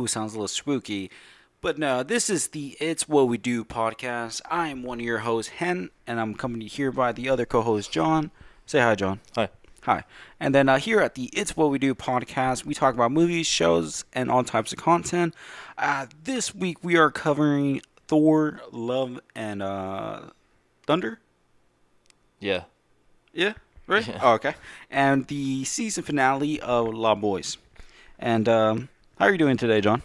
Ooh, sounds a little spooky. But no, this is the It's What We Do podcast. I am one of your hosts, Hen, and I'm accompanied here by the other co-host, John. Say hi, John. Hi. Hi. And then here at the It's What We Do podcast, we talk about movies, shows, and all types of content. This week we are covering Thor, Love, and Thunder. Yeah. Yeah, right? Yeah. Oh, okay. And the season finale of La Boys. And how are you doing today, John?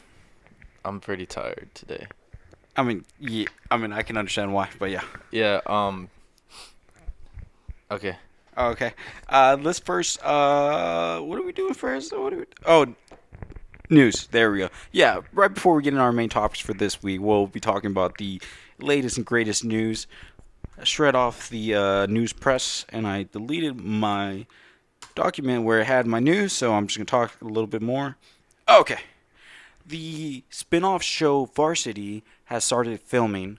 I'm pretty tired today. I can understand why, but yeah. Yeah, okay. Okay. Let's first. What are we doing first? News. There we go. Yeah. Right before we get into our main topics for this week, we'll be talking about the latest and greatest news. I shred off the news press, and I deleted my document where it had my news, so I'm just gonna talk a little bit more. Okay. The spin-off show Varsity has started filming,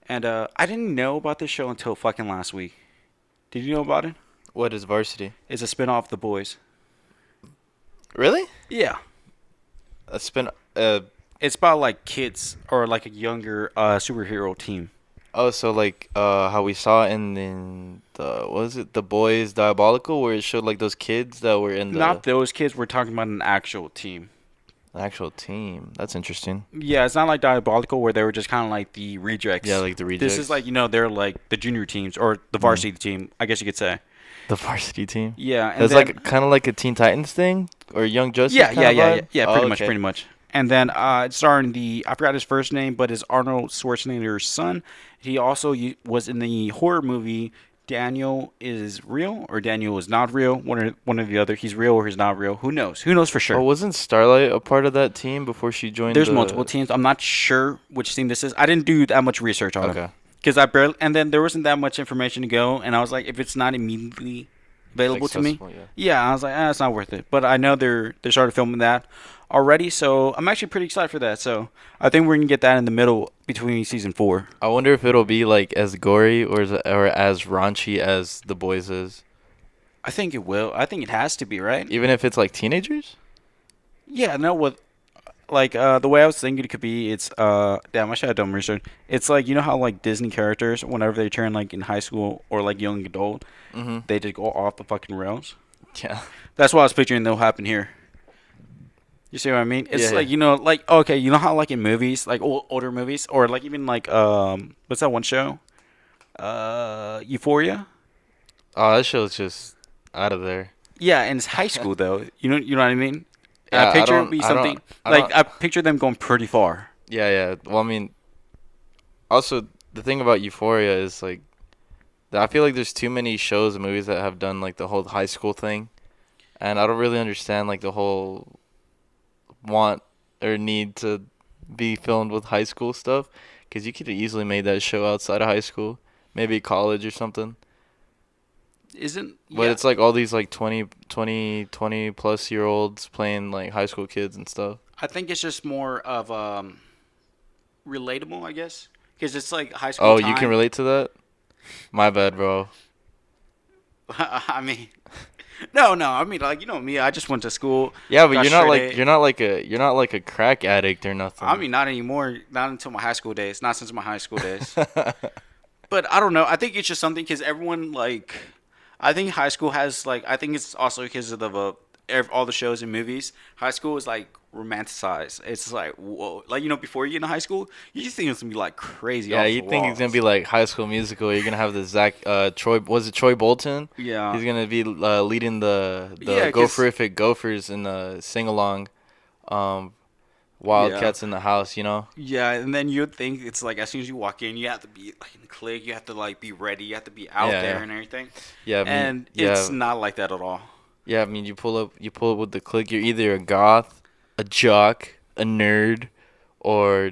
and I didn't know about this show until fucking last week. Did you know about it? What is Varsity? It's a spin-off of The Boys. Really? Yeah. It's been It's about like kids or like a younger superhero team. so like how we saw in the what was it, The Boys Diabolical, where it showed like those kids that were in Not those kids. We're talking about an actual team. the actual team. That's interesting. Yeah, it's not like Diabolical where they were just kind of like the rejects. Yeah, like the rejects. This is like they're like the junior teams or the varsity team. I guess you could say. The Varsity team. Yeah, and It's then, like kind of like a Teen Titans thing or Young Justice. yeah, kinda yeah, yeah, yeah, vibe? yeah. Oh, Pretty okay. much. And then it's starring I forgot his first name, but it's Arnold Schwarzenegger's son. He also was in the horror movie Daniel is Real or Daniel is Not Real. One or the other. He's real or he's not real. Who knows? Who knows for sure? Oh, wasn't Starlight a part of that team before she joined? There's multiple teams. I'm not sure which team this is. I didn't do that much research on Okay. it because I barely. And then there wasn't that much information to go, and I was like, if it's not immediately available to me, Accessible, yeah. yeah, I was like, it's not worth it. But I know they started filming that already, so I'm actually pretty excited for that. So I think we're gonna get that in the middle between season 4. I wonder if it'll be like as gory or as raunchy as The Boys is, I think it will. I think it has to be, right? even if it's like teenagers. Yeah, no, what like the way I was thinking it could be, it's damn, I should have done research. It's like you know how like Disney characters, whenever they turn like in high school or like young adult, Mhm. they just go off the fucking rails. Yeah. That's what I was picturing that'll happen here. You see what I mean? It's Yeah, like yeah. like okay, you know how like in movies, like older movies, or like even like what's that one show? Euphoria. Oh, that show's just out of there. Yeah, and it's high school though. You know what I mean? And Yeah, I picture it would be I don't- something I like don't- I picture them going pretty far. Yeah, yeah. Well, I mean, also the thing about Euphoria is like, that I feel like there's too many shows and movies that have done like the whole high school thing, and I don't really understand like the whole want or need to be filmed with high school stuff, because you could have easily made that show outside of high school, maybe college or something. Isn't But it's like all these like 20 plus year olds playing like high school kids and stuff. I think it's just more of relatable, I guess, because it's like high school. Oh, time. you can relate to that? My bad, bro. I mean, no. I mean, like me. I just went to school. Yeah, but got you're not straight like A. you're not like a crack addict or nothing. I mean, not anymore. Not until my high school days. Not since my high school days. But I don't know. I think it's just something because everyone like. I think high school has like. I think it's also because of the all the shows and movies. High school is like romanticized. It's like whoa, like before you get into high school, you just think it's gonna be like crazy. Yeah, off you the think it's gonna walls. be like High School Musical? You're gonna have the Troy, was it Troy Bolton? Yeah. He's gonna be leading the Yeah, 'cause- Gopherific Gophers in the sing along, Wildcats in the house. You know? Yeah, and then you'd think it's like as soon as you walk in, you have to be like in the click, you have to like be ready, you have to be out Yeah, there yeah. and everything. Yeah, I mean, And yeah, it's not like that at all. yeah. I mean, you pull up with the click. You're either a goth, a jock, a nerd, or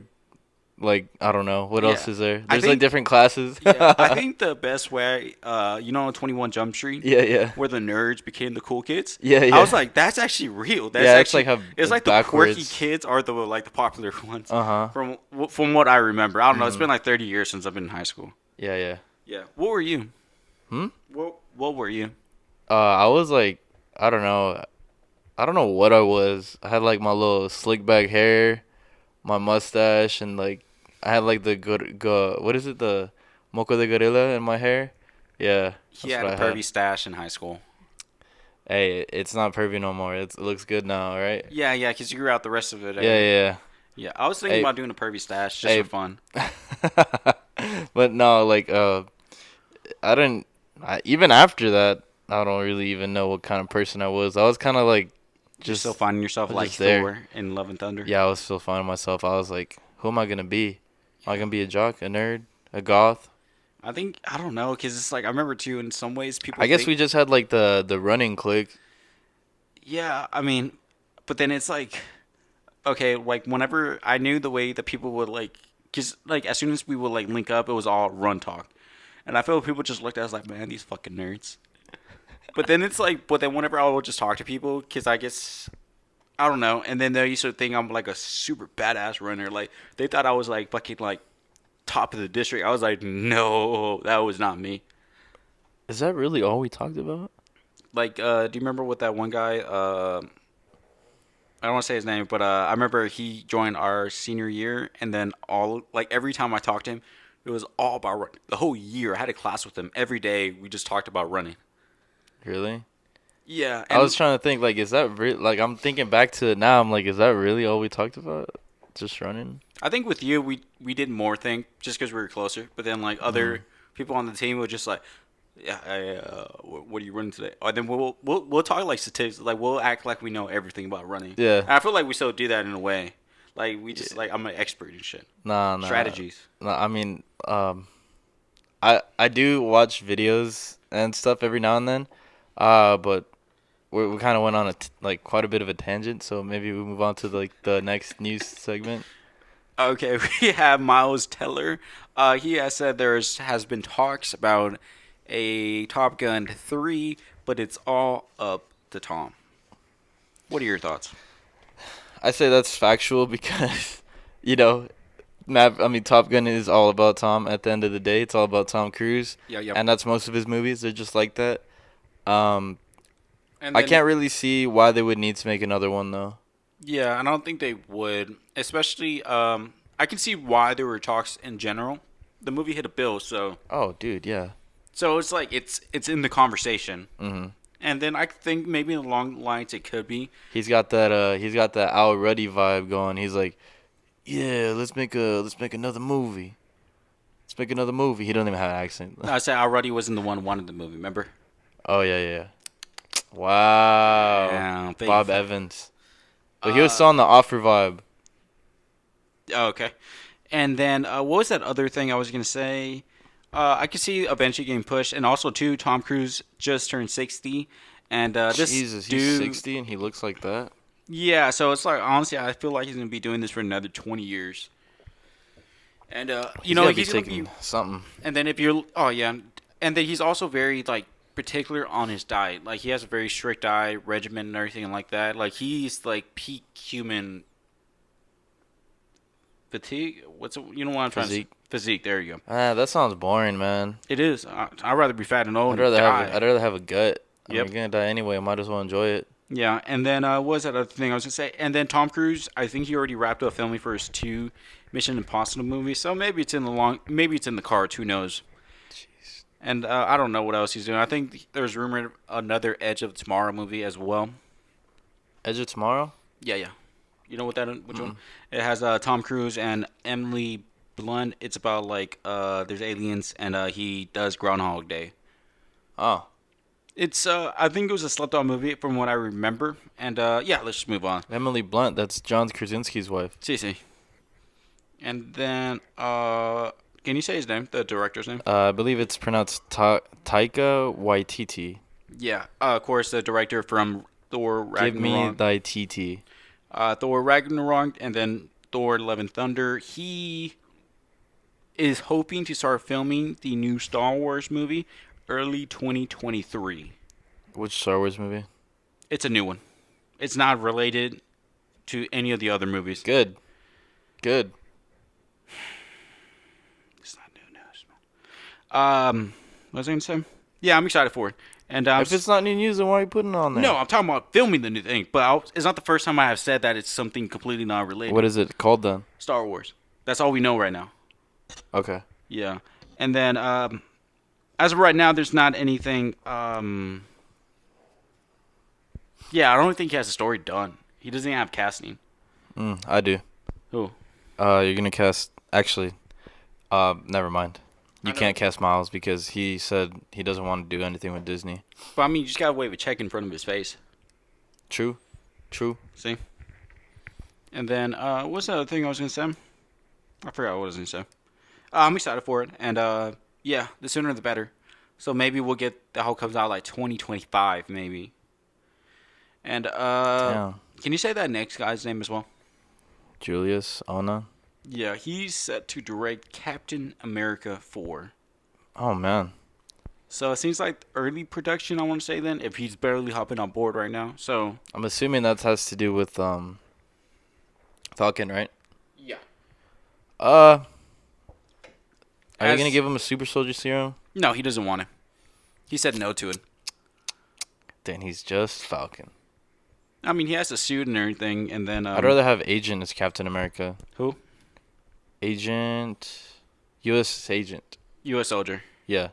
like I don't know what else Yeah. is there. I There's like think- different classes. Yeah, I think the best way, 21 Jump Street, Yeah, yeah. where the nerds became the cool kids. Yeah, yeah. I was like, that's actually real. That's Yeah, it's actually, like how it's like backwards. the quirky kids are the popular ones. Uh-huh. From what I remember, I don't know. It's Mhm. been like 30 years since I've been in high school. Yeah, yeah. Yeah. What were you? Hmm? What were you? I was like, I don't know. I don't know what I was. I had like my little slick back hair, my mustache, and like I had like the what is it, the moco de gorilla in my hair. Yeah, He that's had what a I had. pervy stash in high school. Hey, it's not pervy no more. It looks good now, right? Yeah, yeah, because you grew out the rest of it. Yeah, yeah, Yeah, I was thinking yeah. about doing a pervy stash just for Hey, fun. hey. But no, like I didn't. Even after that, I don't really even know what kind of person I was. I was kind of like You're still just finding I yourself was like just there. Thor in Love and Thunder. Yeah, I was still finding myself. I was like, who am I gonna be? Am I Yeah. gonna be a jock, a nerd, a goth? I don't know, because it's like, I remember too, in some ways people I guess think, we just had like the running clique. yeah, I mean, but then it's like, okay, like whenever I knew the way that people would like, because like as soon as we would like link up, it was all run talk. And I feel people just looked at us like, man, these fucking nerds. But then it's like, but then whenever I would just talk to people, because I guess, I don't know, and then they used to think I'm like a super badass runner. Like, they thought I was like fucking like top of the district. I was like, no, that was not me. Is that really all we talked about? Like, do you remember what that one guy? I don't want to say his name, but I remember he joined our senior year, and then all like every time I talked to him, it was all about running. The whole year, I had a class with him every day. We just talked about running. Really? Yeah, I was and trying to think like, is that like I'm thinking back to it now. I'm like, is that really all we talked about? Just running? I think with you, we did more thing just because we were closer. But then like Mm. other people on the team were just like, yeah, what are you running today? Or then we'll talk like statistics. Like we'll act like we know everything about running. Yeah. And I feel like we still do that in a way. Like we just Yeah. like I'm an expert in shit. Nah, nah, Strategies. nah. I mean, I do watch videos and stuff every now and then. But we kind of went on like quite a bit of a tangent, so maybe we move on to like the next news segment. Okay, we have Miles Teller. He has said has been talks about a Top Gun 3, but it's all up to Tom. What are your thoughts? I say that's factual because, you know, Map. I mean, Top Gun is all about Tom. At the end of the day, it's all about Tom Cruise, Yeah, yep. and that's most of his movies. They're just like that. Um, And I then can't really see why they would need to make another one though. yeah, I don't think they would. Especially, I can see why there were talks in general. The movie hit a bill, Oh, dude, yeah. so it's like it's in the conversation. Mhm. And then I think maybe along the lines it could be. He's got that Al Ruddy vibe going. He's like, yeah, let's make another movie. Let's make another movie. He don't even have an accent. No, I said already wasn't the one who wanted the movie. Remember? Oh yeah, yeah. Wow. Yeah, thank you Bob for. Evans. But he was still on the offer vibe. Oh, okay. And then what was that other thing I was gonna say? I could see eventually getting pushed, and also too, Tom Cruise just turned 60, and this Jesus, he's dude, 60 and he looks like that. yeah. So it's like honestly, I feel like he's gonna be doing this for another 20 years, and He's gotta be he's gonna be. taking something. And then if you're, oh yeah, and then he's also very like particular on his diet. Like he has a very strict diet regimen and everything like that. Like he's like peak human fatigue. You know what I'm trying to say? Physique. Physique. There you go. Ah, that sounds boring, man. It is. I'd rather be fat and old I'd and rather die. I'd rather have a gut. I mean, Yep. you're gonna die anyway. Might as well enjoy it. Yeah, and then what was that other thing I was gonna say? And then Tom Cruise, I think he already wrapped up filming for his two Mission Impossible movies. So maybe it's in maybe it's in the cards. Who knows? Jeez. And I don't know what else he's doing. I think there's rumored another Edge of Tomorrow movie as well. Edge of Tomorrow. Yeah, yeah. You know what that which one? Mm. It has Tom Cruise and Emily Blunt. It's about like there's aliens and he does Groundhog Day. Oh, It's I think it was a slept on movie from what I remember. And yeah, let's just move on. Emily Blunt. That's John Krasinski's wife. See, see. And then can you say his name? The director's name? I believe it's pronounced Taika Waititi. Yeah. Of course, the director from Thor Give me Ragnarok. thy TT. Thor Ragnarok, and then Thor: Love and Thunder. He is hoping to start filming the new Star Wars movie early 2023. Which Star Wars movie? It's a new one. It's not related to any of the other movies. Good. Good. It's not new news, man. What was I gonna say? Yeah, I'm excited for it. And If it's not new news, then why are you putting it on no, there? I'm talking about filming the new thing. But it's not the first time I have said that it's something completely not What related. is it called then? Star Wars. That's all we know right now. Okay. Yeah. And then as of right now, there's not anything. Yeah, I don't think he has a story done. He doesn't even have casting. I do. Who? You're gonna cast. Actually, never mind. You can't cast Miles because he said he doesn't want to do anything with Disney. But I mean, you just gotta wave a check in front of his face. True. True. See? And then, what's the other thing I was gonna say? I forgot what I was gonna say. I'm excited for it, and yeah, the sooner the better. So maybe we'll get the whole comes out like 2025, maybe. And Damn. can you say that next guy's name as well? Julius Ona. Yeah, he's set to direct Captain America 4. Oh man. So it seems like early production, I want to say then, if he's barely hopping on board right now. So I'm assuming that has to do with Falcon, right? yeah. Are you As- gonna give him a super soldier serum? No, he doesn't want it. He said no to it. Then he's just Falcon. I mean, he has a suit and everything, and then I'd rather have Agent as Captain America. who? Agent, U.S. Agent. U.S. soldier. Yeah.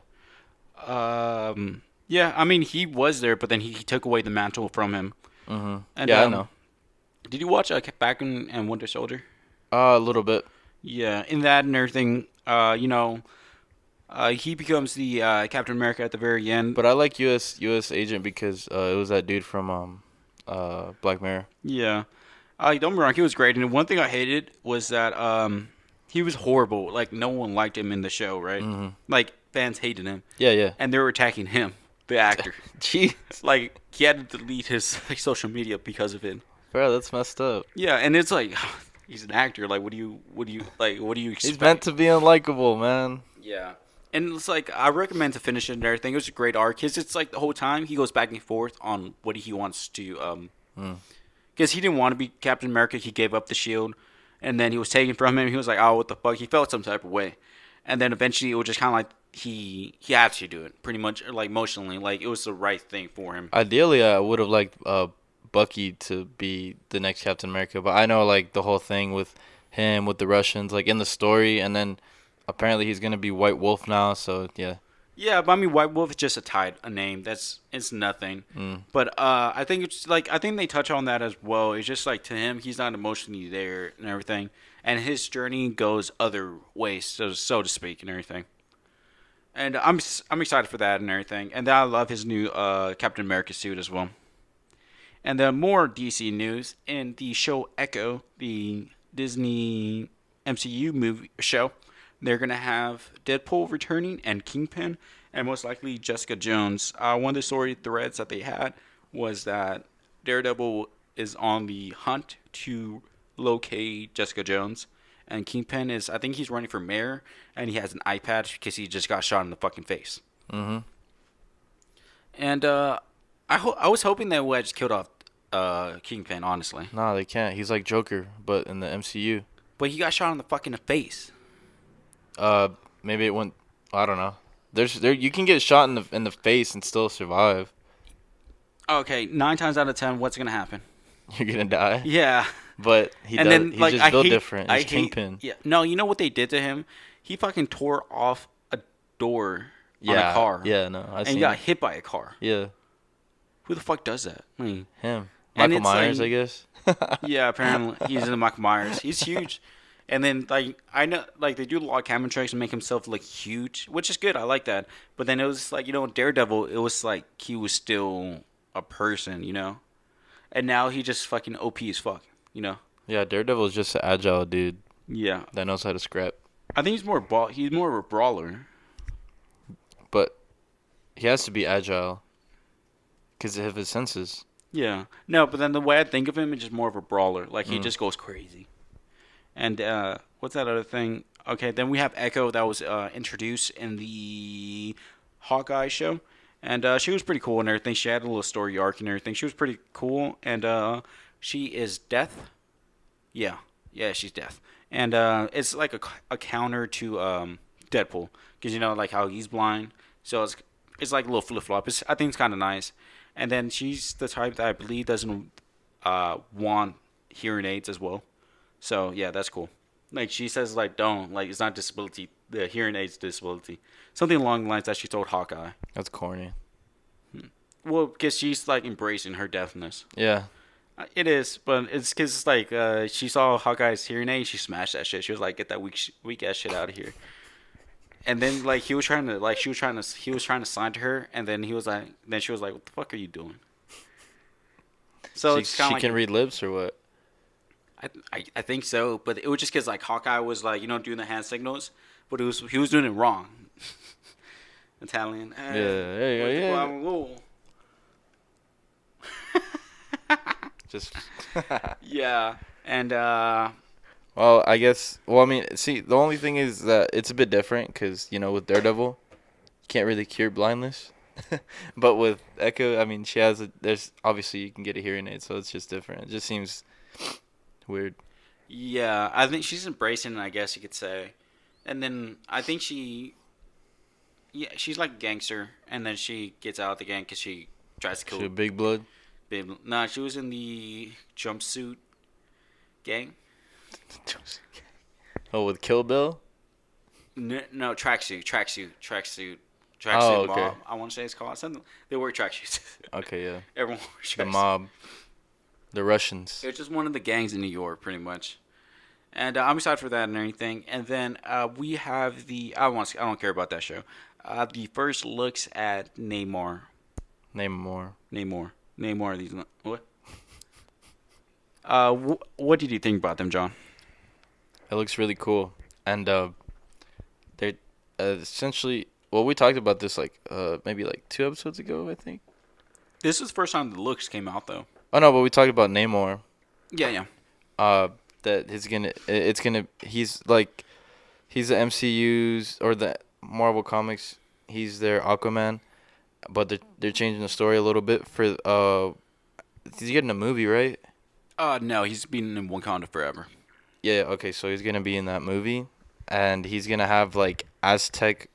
Yeah. I mean, he was there, but then he took away the mantle from him. Mhm. And, Yeah, I know. Did you watch Falcon and Winter Soldier? A little bit. Yeah, in that and everything, he becomes the Captain America at the very end. But I like U.S. Agent because it was that dude from Black Mirror. Yeah, don't get me wrong, he was great. And one thing I hated was that he was horrible. Like no one liked him in the show, right? Mhm. Like fans hated him, Yeah, yeah. and they were attacking him, the actor. Jeez, Like he had to delete his social media because of it. bro, that's messed up. Yeah, and it's like he's an actor. Like, what do you expect? He's meant to be unlikable, man. Yeah. And it's like I recommend to finish it and everything. It was a great arc. Cause it's like the whole time he goes back and forth on what he wants to because he didn't want to be Captain America. He gave up the shield, and then he was taken from him. He was like, "Oh, what the fuck?" He felt some type of way, and then eventually it was just kind of like he had to do it, pretty much, like emotionally, like it was the right thing for him. Ideally, I would have liked Bucky to be the next Captain America, but I know like the whole thing with him with the Russians, like in the story, and then apparently he's gonna be White Wolf now. So yeah. Yeah, but I mean, White Wolf is just a name. It's nothing. But I think it's like I think they touch on that as well. It's just like to him, he's not emotionally there and everything, and his journey goes other ways, so to speak, and everything. And I'm excited for that and everything. And then I love his new Captain America suit as well. And then more DC news in the show Echo, the Disney MCU movie show. They're gonna have Deadpool returning and Kingpin, and most likely Jessica Jones. One of the story threads that they had was that Daredevil is on the hunt to locate Jessica Jones, and Kingpin is, I think he's running for mayor, and he has an eye patch because he just got shot in the fucking face. Mhm. And I was hoping they would have just killed off Kingpin, honestly, Nah, they can't. He's like Joker, but in the MCU. but he got shot in the fucking face. Maybe it went. I don't know. You can get shot in the face and still survive. Okay, 9 times out of 10, what's gonna happen? You're gonna die. Yeah. But he And does. then, He's like, just I built hate, different. I He's hate, Kingpin. Yeah, no, you know what they did to him? He fucking tore off a door on Yeah. a car. Yeah. No. I and seen. he got it. hit by a car. Yeah. Who the fuck does that? I mean, Him. And Michael it's Myers, like- I guess. yeah, apparently he's in the Michael Myers. He's huge. And then, like, I know, like, they do a lot of camera tricks and make himself look huge, which is good. I like that. But then it was like, Daredevil, it was like he was still a person, And now he just fucking OP as fuck, Yeah. Daredevil is just an agile dude Yeah. that knows how to scrap. I think he's more of a brawler. But he has to be agile because of his senses. Yeah. No, but then the way I think of him is just more of a brawler. Like, he just goes crazy. And what's that other thing? Okay, then we have Echo that was introduced in the Hawkeye show. And she was pretty cool and everything. She had a little story arc and everything. She was pretty cool. And she is Death. Yeah. Yeah, she's Death. And it's like a counter to Deadpool. Because, like how he's blind. So it's It's like a little flip flop. I think it's kind of nice. And then she's the type that I believe doesn't want hearing aids as well. So yeah, that's cool. Like she says, like don't like it's not disability. The hearing aids disability. Something along the lines that she told Hawkeye. That's corny. Well, because she's like embracing her deafness. Yeah. It is, but it's because like she saw Hawkeye's hearing aid, she smashed that shit. She was like, "Get that weak ass shit out of here." And then like he was trying to sign to her, and then then she was like, "What the fuck are you doing?" So She, it's kind she of like can read lips or what? I think so, but it was just because like Hawkeye was like doing the hand signals, but he was doing it wrong. Italian. Yeah. Just. Yeah, and Well, I guess. Well, I mean, see, the only thing is that it's a bit different because with Daredevil, you can't really cure blindness. But with Echo, I mean, she has there's obviously you can get a hearing aid, so it's just different. It just seems weird. yeah, I think she's embracing it, I guess you could say. And then I think she's like a gangster, and then she gets out of the gang because she tries to kill. She a big blood. Nah, she was in the jumpsuit gang. Oh, with Kill Bill. No, tracksuit. Oh, okay. Mob. I want to say it's called something. They wear tracksuits. Okay, yeah. Everyone wears The tracksuits. mob. The Russians. It's just one of the gangs in New York, pretty much. And I'm excited for that and everything. And then we have I don't care about that show. The first looks at Namor. Name more. These what? What did you think about them, John? It looks really cool, and they're essentially. Well, we talked about this maybe 2 episodes ago, I think. This was the first time the looks came out, though. Oh no, but we talked about Namor. Yeah. That he's the MCU's or the Marvel Comics. He's their Aquaman, but they're changing the story a little bit for he's getting a movie, right? No, he's been in Wakanda forever. Yeah, okay, so he's gonna be in that movie, and he's gonna have Aztec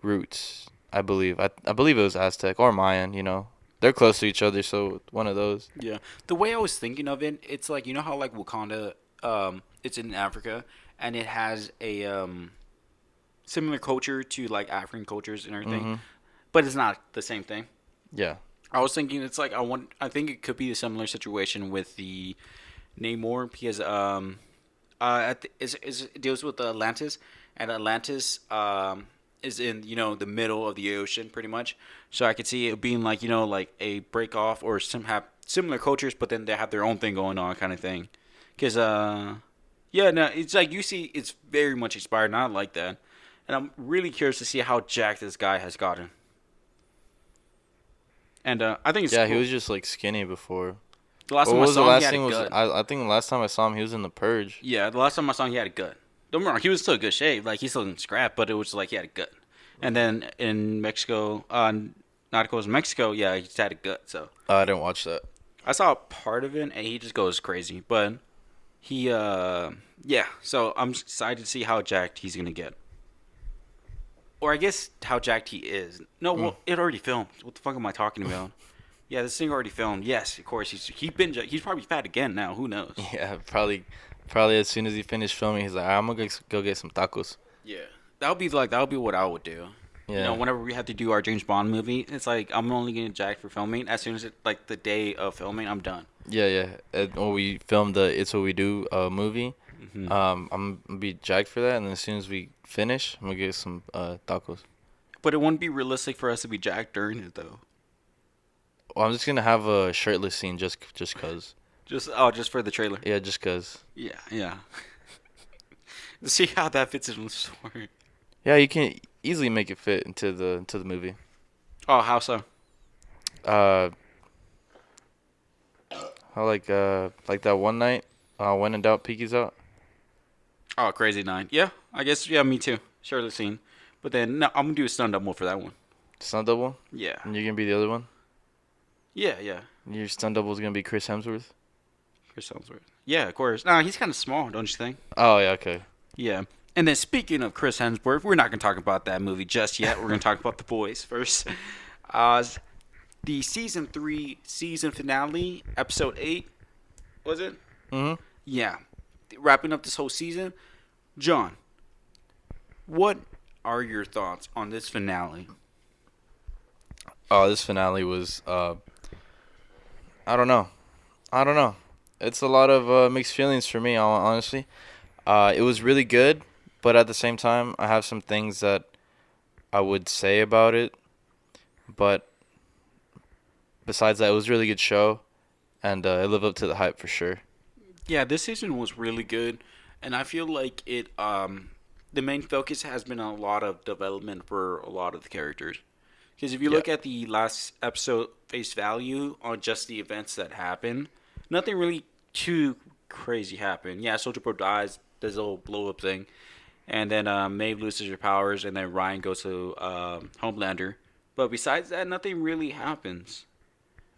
roots, I believe. I believe it was Aztec or Mayan. They're close to each other, so one of those. Yeah. The way I was thinking of it, it's like how like Wakanda, it's in Africa, and it has a similar culture to like African cultures and everything, Mm-hmm. but it's not the same thing. Yeah. I was thinking it's like I think it could be a similar situation with the Namor because it deals with Atlantis, and Atlantis is in the middle of the ocean pretty much. So I could see it being like like a break off or some have similar cultures, but then they have their own thing going on kind of thing. Because yeah, no, it's like you see, it's very much inspired, and I like that. And I'm really curious to see how jacked this guy has gotten. And I think it's Yeah, cool. he was just skinny before. The last What time I was the saw him, last he had thing a was gut. I think the last time I saw him, he was in the Purge. Yeah, the last time I saw him, he had a gut. Don't get me wrong, he was still in good shape. Like, he still didn't scrap, but it was like he had a gut. And then in Mexico, Narcos Mexico, yeah, he just had a gut. So I didn't watch that. I saw a part of it, and he just goes crazy. But he, yeah. So I'm excited to see how jacked he's gonna get, or I guess how jacked he is. No, well, it already filmed. What the fuck am I talking about? Yeah, this thing already filmed. Yes, of course. He's probably fat again now. Who knows? Yeah, probably as soon as he finished filming, he's like, I'm gonna go get some tacos. Yeah, that would be what I would do. Yeah. Whenever we have to do our James Bond movie, it's like I'm only getting jacked for filming. As soon as the day of filming, I'm done. Yeah. And when we filmed the It's What We Do movie, Mm-hmm. I'm gonna be jacked for that, and then as soon as we finish, I'm gonna get some tacos. But it wouldn't be realistic for us to be jacked during it though. Well, I'm just gonna have a shirtless scene just cause. Just for the trailer. Yeah, just cause. Yeah. To see how that fits in the story. Yeah, you can easily make it fit into the movie. Oh, how so? How like that one night, when in doubt, Peaky's out. Oh, Crazy 9. Yeah, I guess. Yeah, me too. Shirtless scene. But then no, I'm gonna do a stunt double for that one. Stunt double, Yeah. and you're gonna be the other one. Yeah. Your stunt double is gonna be Chris Hemsworth. Chris Hemsworth. Yeah, of course. Nah, he's kind of small, don't you think? Oh yeah, okay. Yeah. And then speaking of Chris Hemsworth, we're not going to talk about that movie just yet. We're going to talk about The Boys first. Uh, the season 3 season finale, episode 8, was it? Mhm. Yeah. Wrapping up this whole season. John, what are your thoughts on this finale? Oh, this finale was I don't know. I don't know. It's a lot of mixed feelings for me, honestly. It was really good, but at the same time, I have some things that I would say about it. But besides that, it was a really good show, and it lived up to the hype for sure. Yeah, this season was really good, and I feel like the main focus has been a lot of development for a lot of the characters. Because if you Yeah. look at the last episode face value on just the events that happened, nothing really too crazy happened. Yeah, Soldier Boy dies, does a little blow up thing, and then Maeve loses her powers, and then Ryan goes to Homelander. But besides that, nothing really happens.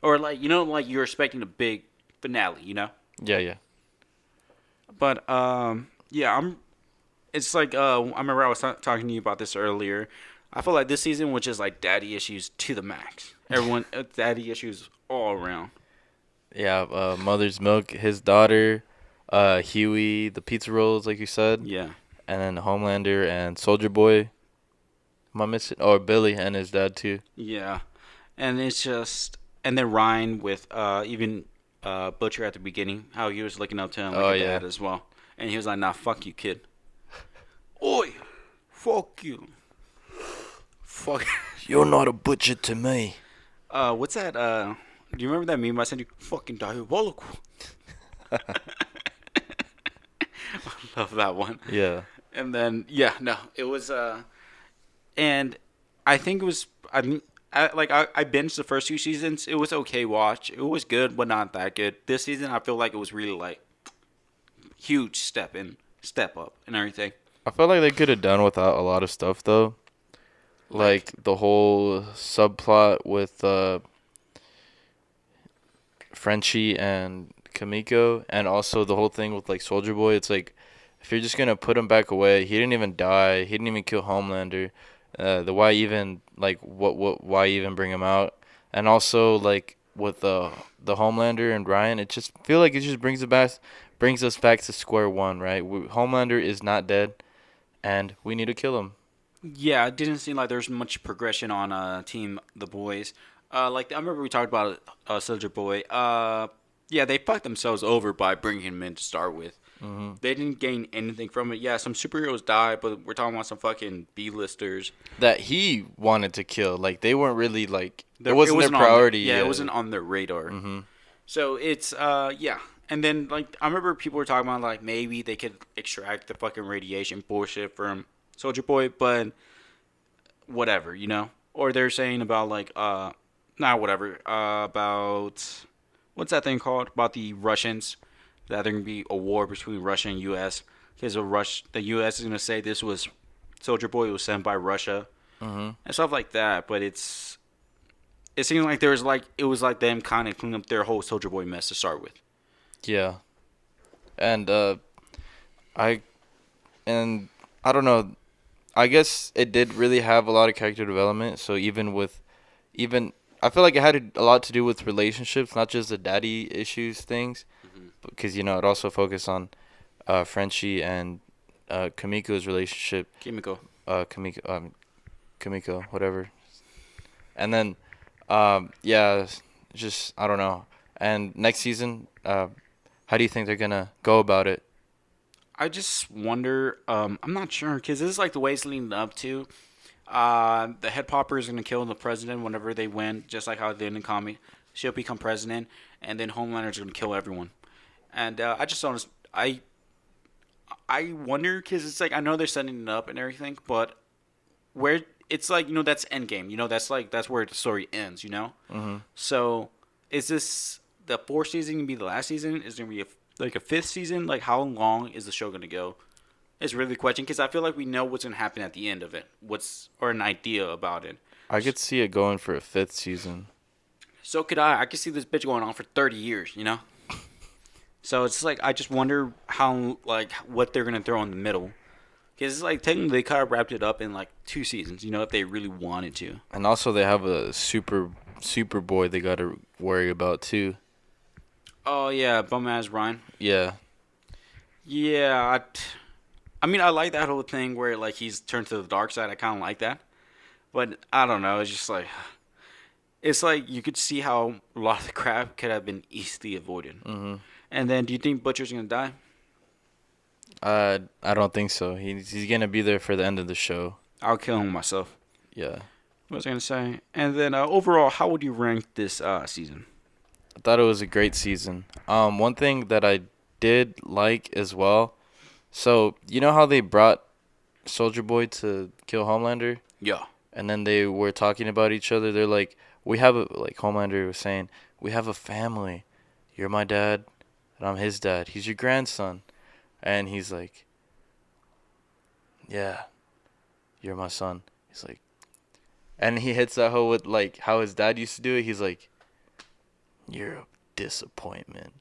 Or like like you're expecting a big finale, Yeah, yeah. But yeah, I'm. It's like I remember I was talking to you about this earlier. I feel like this season was just like daddy issues to the max. Everyone, daddy issues all around. Yeah, Mother's Milk, his daughter, Huey, the pizza rolls, like you said, Yeah, and then Homelander and Soldier Boy. Am I missing? Oh, Billy and his dad too. yeah, and it's just and then Ryan with even Butcher at the beginning, how he was looking up to him like Oh a yeah. dad as well, and he was like, "Nah, fuck you, kid. Oi, fuck you, fuck." You're not a butcher to me. What's that? Do you remember that meme I sent you? Fucking diabolical. I love that one. Yeah. And then yeah, no, it was and I think it was I binged the first 2 seasons. It was okay watch. It was good, but not that good. This season I feel like it was really like huge step up and everything. I felt like they could have done without a lot of stuff though. Like the whole subplot with Frenchie and Kamiko, and also the whole thing with like Soldier Boy. It's like if you're just gonna put him back away, he didn't even die. He didn't even kill Homelander. The why even like what why even bring him out? And also like with the Homelander and Ryan, it just feel like it just brings us back to square one, right? Homelander is not dead, and we need to kill him. Yeah, it didn't seem like there's much progression on team the boys. Like I remember we talked about Soldier Boy. Yeah, they fucked themselves over by bringing him in to start with. Hmm. They didn't gain anything from it. Yeah, some superheroes died, but we're talking about some fucking B-listers. That he wanted to kill. Like they weren't really like it It wasn't their wasn't priority. yeah, it Yeah. wasn't on their radar. Hmm. So it's yeah. And then like I remember people were talking about like maybe they could extract the fucking radiation bullshit from Soldier Boy, but whatever, Or they're saying about like not whatever, about what's that thing called? About the Russians that there gonna be a war between Russia and US because the US is gonna say this was Soldier Boy was sent by Russia Hmm. and stuff like that, but it seems like it was like them kind of cleaning up their whole Soldier Boy mess to start with. Yeah. And I and I don't know. I guess it did really have a lot of character development. So even I feel like it had a lot to do with relationships, not just the daddy issues things, Mm-hmm. because it also focused on Frenchie and Kamiko's relationship. Kimiko. Kamiko, whatever. And then yeah, just I don't know. And next season, how do you think they're gonna go about it? I just wonder. I'm not sure because this is like the way it's leading up to. The head popper is gonna kill the president whenever they win, just like how they did in the comic. She'll become president, and then Homelander's gonna kill everyone. And I just don't. I wonder because it's like I know they're setting it up and everything, but where it's like that's Endgame. That's where the story ends. Hmm. So is this the fourth season gonna be the last season? Is there gonna be like a fifth season? Like how long is the show gonna go? It's really the question because I feel like we know what's gonna happen at the end of it. Or an idea about it. I could see it going for a fifth season. So could I. I could see this bitch going on for 30 years. So it's like I just wonder how what they're gonna throw in the middle. Because it's like technically they kind of wrapped it up in like 2 seasons, if they really wanted to. And also they have a super boy they got to worry about too. Oh yeah, bum ass Ryan. Yeah. Yeah, I mean I like that whole thing where like he's turned to the dark side. I kind of like that, but I don't know. It's just like it's like you could see how a lot of the crap could have been easily avoided. Mhm. And then, do you think Butcher's gonna die? I don't think so. He's gonna be there for the end of the show. I'll kill him myself. Yeah. What was I gonna say? And then overall, how would you rank this season? I thought it was a great season. One thing that I did like as well. So you know how they brought Soldier Boy to kill Homelander, Yeah. and then they were talking about each other. They're like, "We have a like." Homelander was saying, "We have a family. You're my dad, and I'm his dad. He's your grandson." And he's like, "Yeah, you're my son." He's like, and he hits that hoe with like how his dad used to do it. He's like, "You're a disappointment."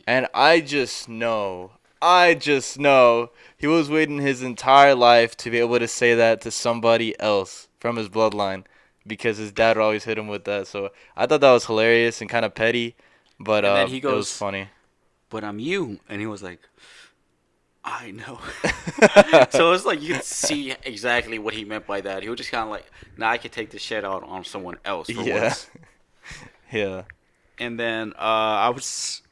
And I just know he was waiting his entire life to be able to say that to somebody else from his bloodline because his dad would always hit him with that. So I thought that was hilarious and kind of petty, but And then he it was goes, funny. "But I'm you," and he was like, "I know." So it's like you could see exactly what he meant by that. He was just kind of like, "Nah, I could take this shit out on someone else for Yeah. once." Yeah. And then I was.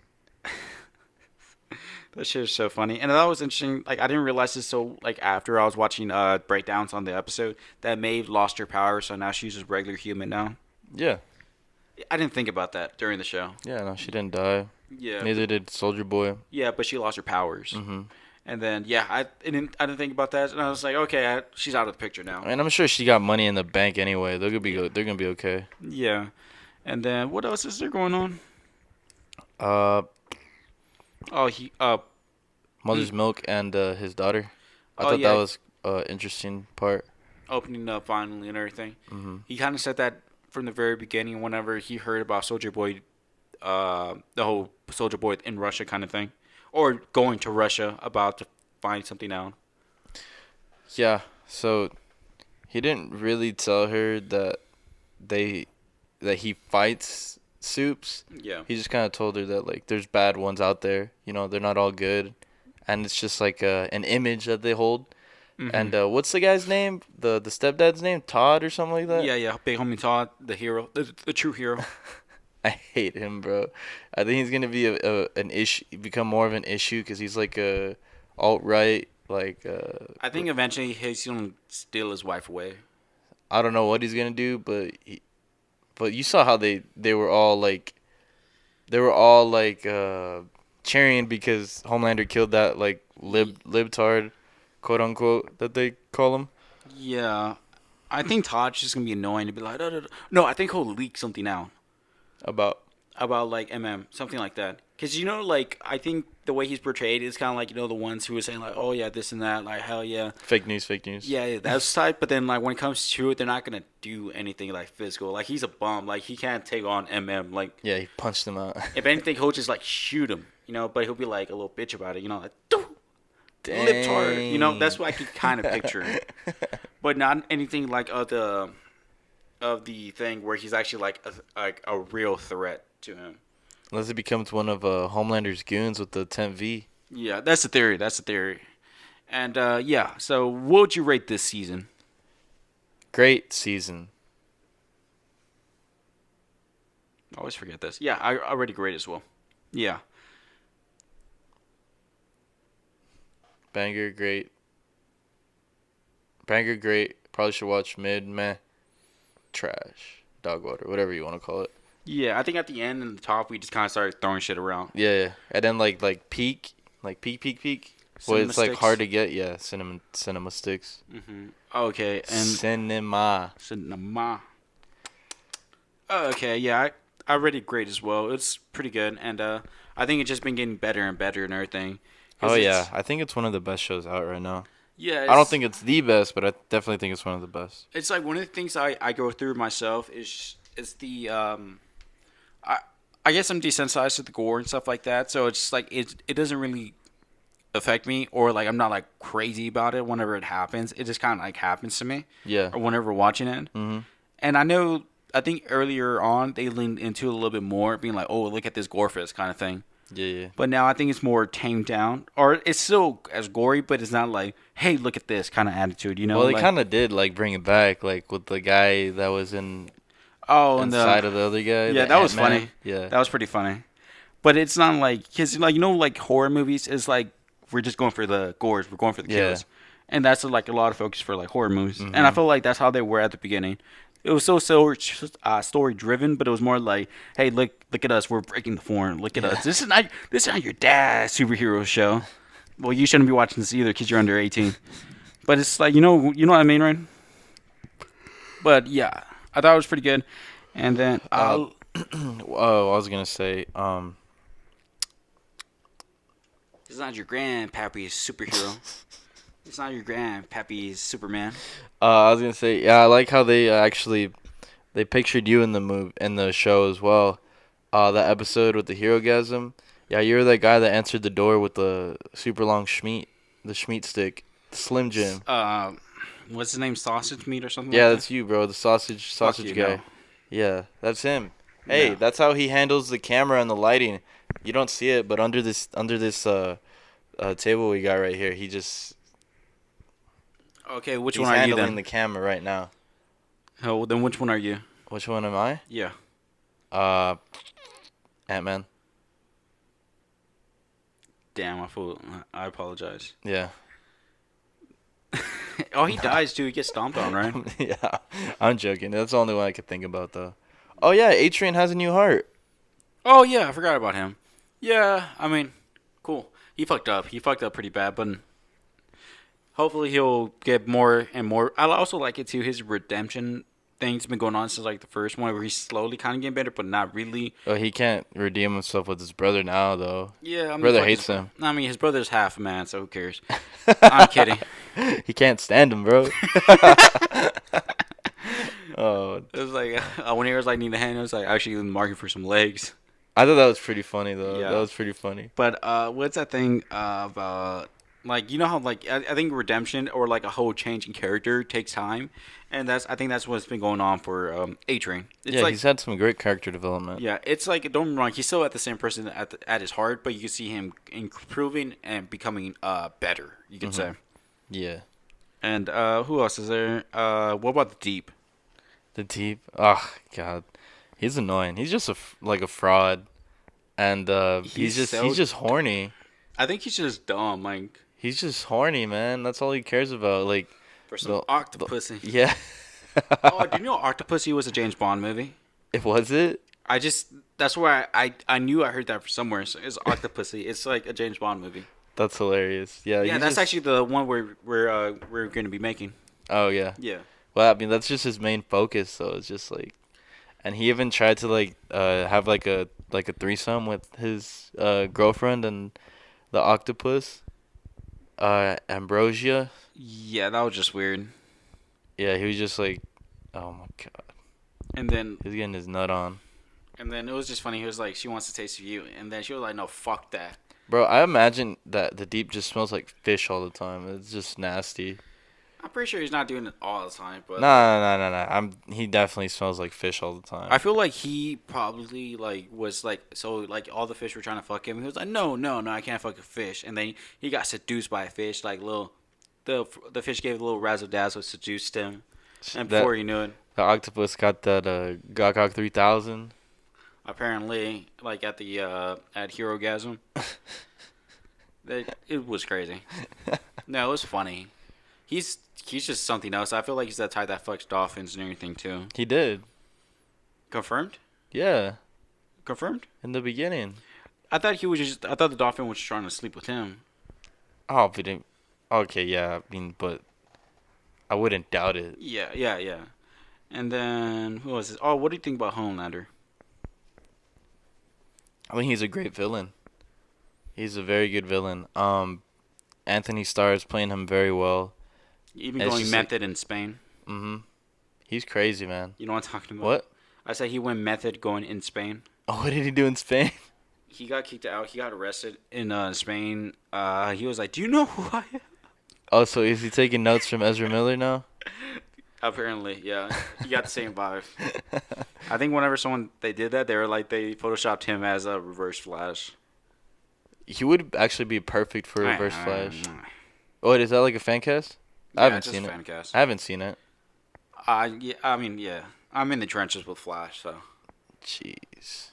That shit is so funny, and that was interesting. Like I didn't realize this so like after I was watching breakdowns on the episode that Maeve lost her power, so now she's just regular human now. Yeah. I didn't think about that during the show. Yeah, no, she didn't die. Yeah, Neither did Soldier Boy. yeah, but she lost her powers, Mhm. and then yeah, I didn't think about that, and I was like, okay, she's out of the picture now. And I'm sure she got money in the bank anyway. They're gonna be okay. Yeah, and then what else is there going on? Uh, Oh, he Mother's Milk and his daughter. I oh thought yeah, that was interesting part. opening up finally and everything. Mhm. He kind of said that from the very beginning. Whenever he heard about Soldier Boy, the whole Soldier Boy in Russia kind of thing, or going to Russia about to find something out. Yeah. So he didn't really tell her they that he fights Soups. Yeah. He just kind of told her that like there's bad ones out there. They're not all good, and it's just like an image that they hold. Mm-hmm. And what's the guy's name? The stepdad's name? Todd or something like that? Yeah, yeah. Big homie Todd, the hero, the true hero. I hate him, bro. I think he's gonna be an issue, become more of an issue because he's like a alt right, like. I think eventually he's gonna steal his wife away. I don't know what he's gonna do, but you saw how they were all like, cheering because Homelander killed that like libtard, quote unquote, that they call him. Yeah. I think Todd's just gonna be annoying to be like, no, I think he'll leak something out About. about like something like that. Cause like I think the way he's portrayed is kind of like the ones who are saying like, oh yeah, this and that, like hell yeah, Fake news. yeah, yeah, that's type. But then like when it comes to it, they're not gonna do anything like physical. Like he's a bum. Like he can't take on Like Yeah, he punched him out. if anything, he'll just like shoot him. But he'll be like a little bitch about it. Like lip tart. That's what I could kind of picture. But not anything like of the thing where he's actually like a real threat to him. Unless it becomes one of Homelander's goons with the 10V. Yeah, that's the theory. That's the theory. And yeah, so what would you rate this season? Great season. I always forget this. Yeah, I already great as well. Yeah. Banger, great. Banger, great. Probably should watch mid, meh, trash, dog water, whatever you want to call it. Yeah, I think at the end and the top, we just kind of started throwing shit around. Yeah. And then like peak. Well, Cinema it's like sticks. hard to get. Yeah, cinema sticks. Mm-hmm. Okay, and Cinema. Okay, yeah, I rated great as well. It's pretty good, and I think it's just been getting better and better and everything. 'Cause Oh yeah, I think it's one of the best shows out right now. Yeah, I don't think it's the best, but I definitely think it's one of the best. it's like one of the things I go through myself is the I guess I'm desensitized to the gore and stuff like that, so it's like it doesn't really affect me, or like I'm not like crazy about it whenever it happens. It just kind of like happens to me, Yeah. or whenever watching it. Mhm. And I think earlier on they leaned into it a little bit more, being like, "Oh, look at this gore fest" kind of thing. Yeah, yeah. But now I think it's more tamed down, or it's still as gory, but it's not like, "Hey, look at this" kind of attitude, you know? Well, they Like, kind of did like bring it back, like with the guy that was in oh, and inside of the other guy, yeah, the that was Ant-Man. funny. Yeah. That was pretty funny. But it's not like, because like like horror movies is like we're just going for the gores, we're going for the Yeah. kills, and that's like a lot of focus for like horror movies. And I Mhm. feel like that's how they were at the beginning. It was so story driven, but it was more like, hey, look at us, we're breaking the form. Look at Yeah. us. This is not your dad's superhero show. Well, you shouldn't be watching this either because you're under 18. But it's like you know what I mean, right? But yeah, I thought it was pretty good. And then Uh, oh, I was gonna say, it's not your grandpappy's superhero. It's not your grandpappy's Superman. I was gonna say, yeah, I like how they actually they pictured you in the in the show as well. That episode with the hero gasm. Yeah, you're that guy that answered the door with the super long schmeat, the schmeat stick, Slim Jim. What's his name? Sausage meat or something Yeah, like that's you, bro. The sausage that? Fuck you, guy. no. Yeah, that's him. Hey, No. that's how he handles the camera and the lighting. You don't see it, but under this table we got right here, Okay, which he's one are you handling then? the camera right now. Oh, then which one are you? Which one am I? Yeah. Uh, Ant-Man. Damn, I apologize. Yeah. Oh, he dies too. He gets stomped on, right? Yeah, I'm joking. That's the only one I could think about though. Oh yeah, A-Train has a new heart. Oh yeah, I forgot about him. Yeah, I mean, cool. He fucked up. He fucked up pretty bad, but hopefully he'll get more and more. I also like it too. His redemption thing's been going on since like the first one, where he's slowly kind of getting better, but not really. Oh, he can't redeem himself with his brother now though. Yeah, I mean, Brother fuck hates his, him. I mean, his brother's half a man, so who cares? I'm kidding. He can't stand him, bro. Oh, It was like when he was like need a hand, it was like actually marking for some legs. I thought that was pretty funny though. Yeah. That was pretty funny. But what's that thing of like you know how like I think redemption or like a whole change in character takes time, and I think that's what's been going on for A-Train. It's Yeah, like he's had some great character development. yeah, it's like don't get me wrong, he's still at the same person at his heart, but you can see him improving and becoming better. You could say. Yeah. And who else is there? What about the Deep? The Deep. Oh God, he's annoying. He's just like a fraud, and he's just horny. I think he's just dumb, like He's just horny, man. That's all he cares about. Like, for some octopussy. yeah. Oh, do you know Octopussy was a James Bond movie? It was it? That's where I knew I heard that from somewhere. So it's Octopussy. It's like a James Bond movie. That's hilarious. Yeah. Yeah, he's that's just- actually the one we're going to be making. Oh yeah. Yeah. Well, I mean that's just his main focus. So it's just like, and he even tried to like have like a threesome with his girlfriend and the octopus, Ambrosia. Yeah, that was just weird. Yeah, he was just like, oh my God, And then he's getting his nut on. it was just funny. He was like, "She wants to taste of you," and then she was like, "No, fuck that." Bro, I imagine that the Deep just smells like fish all the time. It's just nasty. I'm pretty sure he's not doing it all the time, but Nah. He definitely smells like fish all the time. I feel like he probably like was like so like all the fish were trying to fuck him. He was like, no, I can't fuck a fish, and then he got seduced by a fish. Like the fish gave a little razzle dazzle, seduced him, and That- before you knew it, The octopus got that Gawk 3000. apparently like at the at Hero Gasm, it was crazy. No, it was funny. He's just something else. I feel like he's that type that fucks dolphins and everything too. He did. Confirmed? Yeah, Confirmed? in the beginning. I thought the dolphin was trying to sleep with him. Oh, but it, okay, yeah. I mean, but I wouldn't doubt it. Yeah. And then who was this? Oh, what do you think about Homelander? I mean, he's a great villain. He's a very good villain. Anthony Starr is playing him very well. Even It's going just method in Spain. He's crazy, man. You know what I'm talking about? What? I said he went method going in Spain. Oh, what did he do in Spain? he got kicked out. He got arrested in Spain. He was like, "Do you know who I am?" Oh, so is he taking notes from Ezra Miller now? Apparently, yeah. He got the same vibe. I think whenever they did that, they were like they photoshopped him as a Reverse Flash. He would actually be perfect for I, Reverse I, Flash. Oh, wait, is that like a fan cast? I yeah, haven't just a seen it. fan cast. I haven't seen it. Yeah, I mean, yeah. I'm in the trenches with Flash, so. Jeez.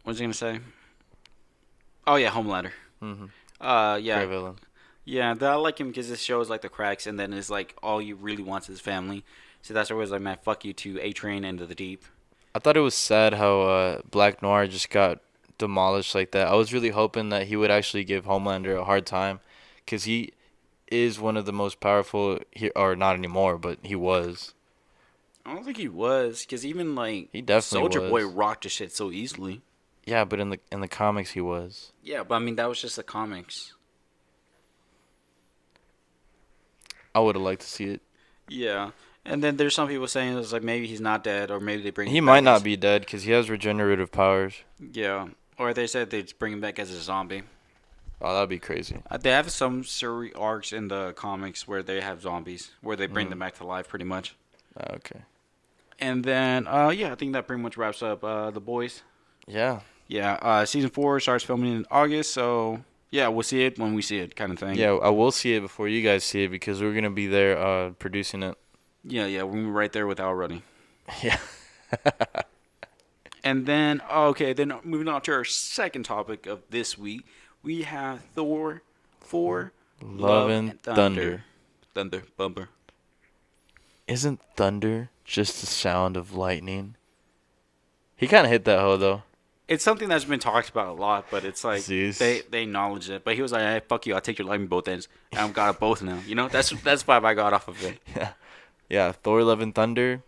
What was he gonna say? Oh yeah, Homelander. Mhm. Yeah, Great villain. yeah. I like him because this shows like the cracks, and then it's like all he really wants is family. So that's always like, man, fuck you to A Train into the Deep. I thought it was sad how Black Noir just got demolished like that. I was really hoping that he would actually give Homelander a hard time, because he is one of the most powerful, or not anymore, but he was. I don't think he was, because even like He definitely Soldier Boy was. rocked the shit so easily. Yeah, but in the comics he was. Yeah, but I mean that was just the comics. I would have liked to see it. Yeah, and then there's some people saying it's like maybe he's not dead, or maybe they bring He him might back not as be dead because he has regenerative powers. yeah, or they said they'd bring him back as a zombie. Oh, that'd be crazy. They have some story arcs in the comics where they have zombies, where they bring them Mm. back to life, pretty much. Okay. And then, yeah, I think that pretty much wraps up the boys. Yeah. Yeah, season 4 starts filming in August, so yeah, we'll see it when we see it, kind of thing. Yeah, I will see it before you guys see it because we're gonna be there producing it. Yeah, we're right there with Al Ruddy. Yeah. And then, okay, then moving on to our second topic of this week, we have Thor 4 Love and Thunder. Thunder, bumper. Isn't thunder just the sound of lightning? He kind of hit that hoe though. It's something that's been talked about a lot, but it's like Zeus. they acknowledge it. But he was like, "Hey, fuck you! I'll take your lightning both ends. And I've got it both now." You know, that's vibe I got off of it. Yeah. Yeah. Thor: Love and Thunder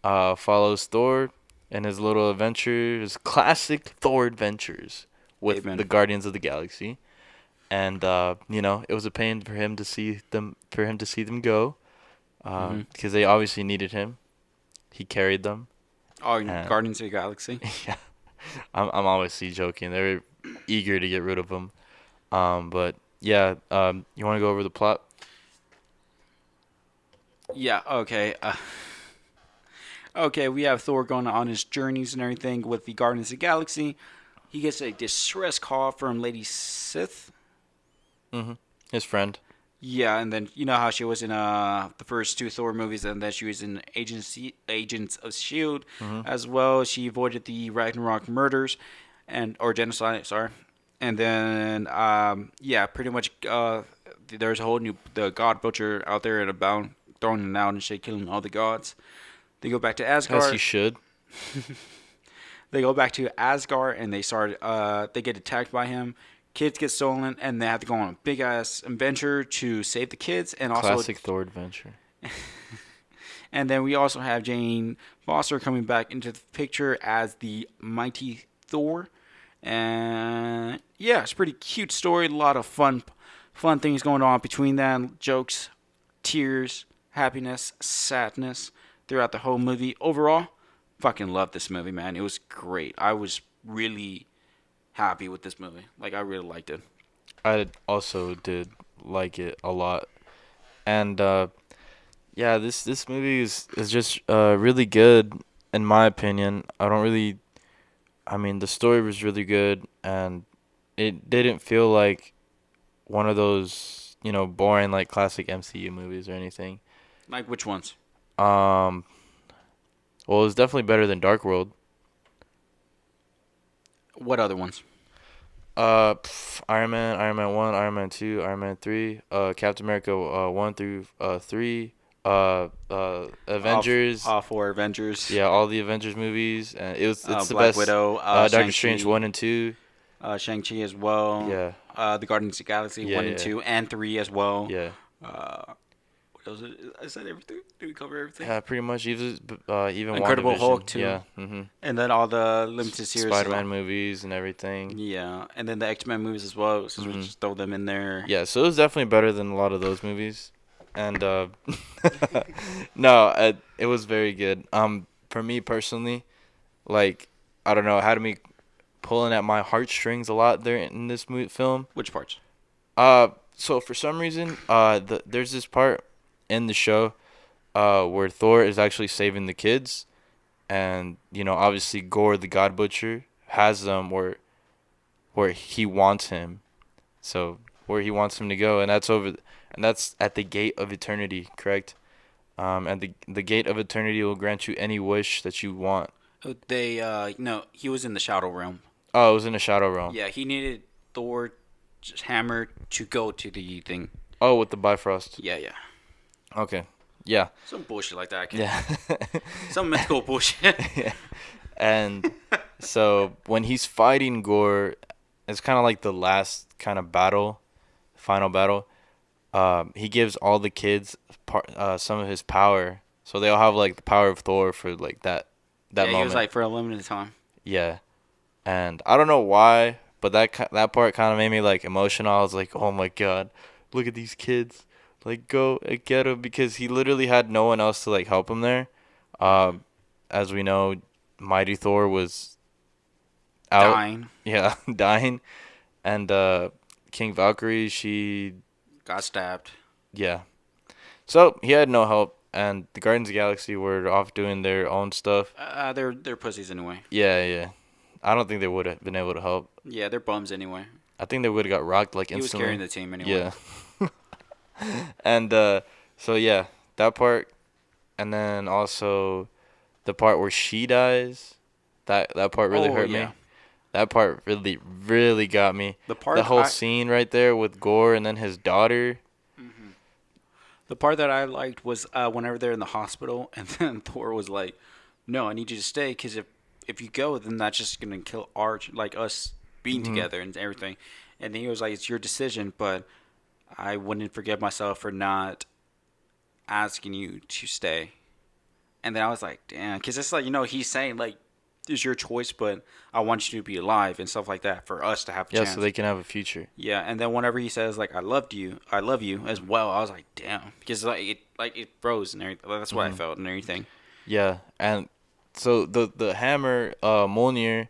follows Thor and his little adventures, classic Thor adventures with Amen. the Guardians of the Galaxy. And it was a pain for him to see them go, because they obviously needed him. He carried them. Oh, And- Guardians of the Galaxy. Yeah, I'm obviously joking. They're eager to get rid of him. But yeah, you want to go over the plot? Yeah. Okay. Okay. We have Thor going on his journeys and everything with the Guardians of the Galaxy. He gets a distress call from Lady Sith. Mm-hmm. His friend. Yeah, and then you know how she was in the first 2 Thor movies, and then she was in Agents of Shield as well. She avoided the Ragnarok murders or genocide, sorry. And then yeah, pretty much there's a whole new the God Butcher out there and about throwing it out and shit, killing all the gods. They go back to Asgard. As he should. They go back to Asgard and they get attacked by him. Kids get stolen, and they have to go on a big ass adventure to save the kids, and also Classic Thor adventure. And then we also have Jane Foster coming back into the picture as the mighty Thor, and yeah, it's a pretty cute story. A lot of fun things going on between them, jokes, tears, happiness, sadness throughout the whole movie. Overall, fucking love this movie, man. It was great. I was really happy with this movie. Like, I really liked it. I also did like it a lot, and yeah, this movie is just really good in my opinion. I mean, the story was really good, and it didn't feel like one of those boring like classic MCU movies or anything. Like, which ones? Well, it was definitely better than Dark World. What other ones? Iron Man 1, Iron Man 2, Iron Man 3, Captain America 1 through 3, Avengers. All 4 Avengers. Yeah, all the Avengers movies, and it's the Black best. Widow. Doctor Shang-Chi, Strange 1 and 2. Shang-Chi as well. Yeah. The Guardians of the Galaxy Yeah, 1 and yeah. 2 and 3 as well. Yeah. What else? I said everything. Did we cover everything? Yeah, pretty much. Even Incredible WandaVision. Hulk, too. Yeah. Mm-hmm. And then all the limited series. Spider-Man movies and everything. Yeah, and then the X-Men movies as well. So we Mhm. just throw them in there. Yeah, so it was definitely better than a lot of those movies, and no, it was very good. For me personally, like I don't know, it had me pulling at my heartstrings a lot there in this film. Which parts? So for some reason, there's this part in the show, where Thor is actually saving the kids, and obviously Gore the God Butcher has them where he wants him, so where he wants him to go, and that's at the gate of eternity, correct? And the gate of eternity will grant you any wish that you want. No, he was in the Shadow Realm. Oh, it was in the Shadow Realm. Yeah, he needed Thor's hammer to go to the thing. Oh, with the Bifrost. Yeah, yeah. Okay. Yeah. Some bullshit like that. Yeah. Some mythical bullshit. Yeah. And so when he's fighting Gore, it's kind of like the last kind of battle, final battle. He gives all the kids some of his power, so they all have like the power of Thor for like that Yeah, moment. he was like for a limited time. Yeah, and I don't know why, but that part kind of made me like emotional. I was like, oh my god, look at these kids, like go and get him, because he literally had no one else to like help him there. As we know, Mighty Thor was out. Dying. Yeah, dying, and King Valkyrie, she, Got stabbed. yeah. So he had no help, and the Guardians of the Galaxy were off doing their own stuff. They're pussies anyway. Yeah, yeah. I don't think they would have been able to help. Yeah, they're bums anyway. I think they would have got rocked like He was instantly. carrying the team anyway. Yeah. And so yeah, that part, and then also the part where she dies. That part really hurt me. That part really really got me. The whole scene right there with Gore and then his daughter. The part that I liked was whenever they're in the hospital, and then Thor was like, "No, I need you to stay, because if you go, then that's just gonna kill us being together and everything." And then he was like, "It's your decision, but I wouldn't forgive myself for not asking you to stay." And then I was like, "Damn," because it's like he's saying like, "It's your choice, but I want you to be alive and stuff like that for us to have a Yeah, chance." so they can have a future. Yeah, and then whenever he says like I love you as well, I was like, damn, because it froze and everything. That's what I felt and everything. Yeah, and so the hammer, Mjolnir,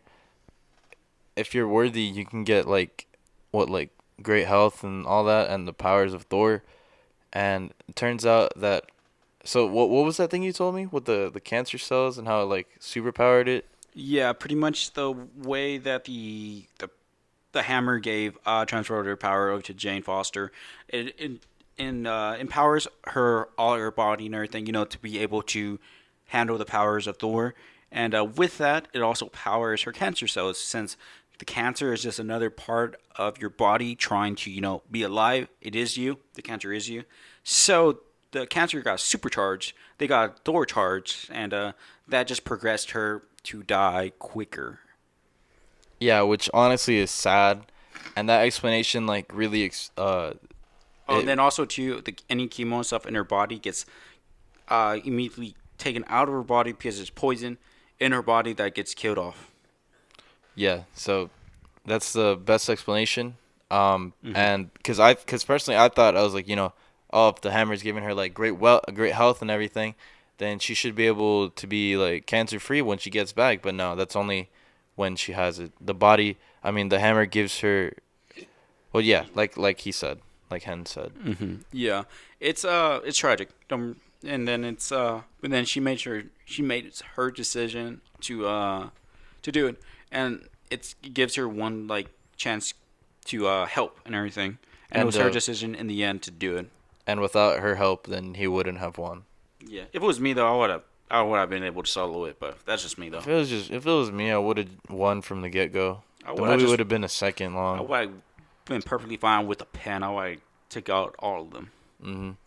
if you're worthy, you can get like great health and all that, and the powers of Thor. And it turns out that, so what was that thing you told me with the cancer cells and how it like superpowered it? Yeah, pretty much the way that the hammer gave transporter power over to Jane Foster, it empowers all her body and everything, to be able to handle the powers of Thor. And with that, it also powers her cancer cells, since the cancer is just another part of your body trying to, be alive. It is you. The cancer is you. So the cancer got supercharged. They got Thor charged, and that just progressed her to die quicker. Yeah, which honestly is sad, and that explanation like really And then also too, any chemo stuff in her body gets immediately taken out of her body because there's poison in her body that gets killed off. Yeah, so that's the best explanation. And because personally I thought, I was like, oh, if the hammer's giving her like great health and everything, then she should be able to be like cancer free when she gets back. But no, that's only when she has it. The body, I mean, the hammer gives her. Well, yeah, like he said, like Hen said. Yeah, it's tragic. And then but then she made her decision to do it, and it gives her one like chance to help and everything, and it was her decision in the end to do it. And without her help, then he wouldn't have won. Yeah, if it was me though, I would have been able to solo it, but that's just me though. If it was me, I would have won from the get go. The would've movie would have been a second I long. would have been perfectly fine with a pen. I would have took out all of them.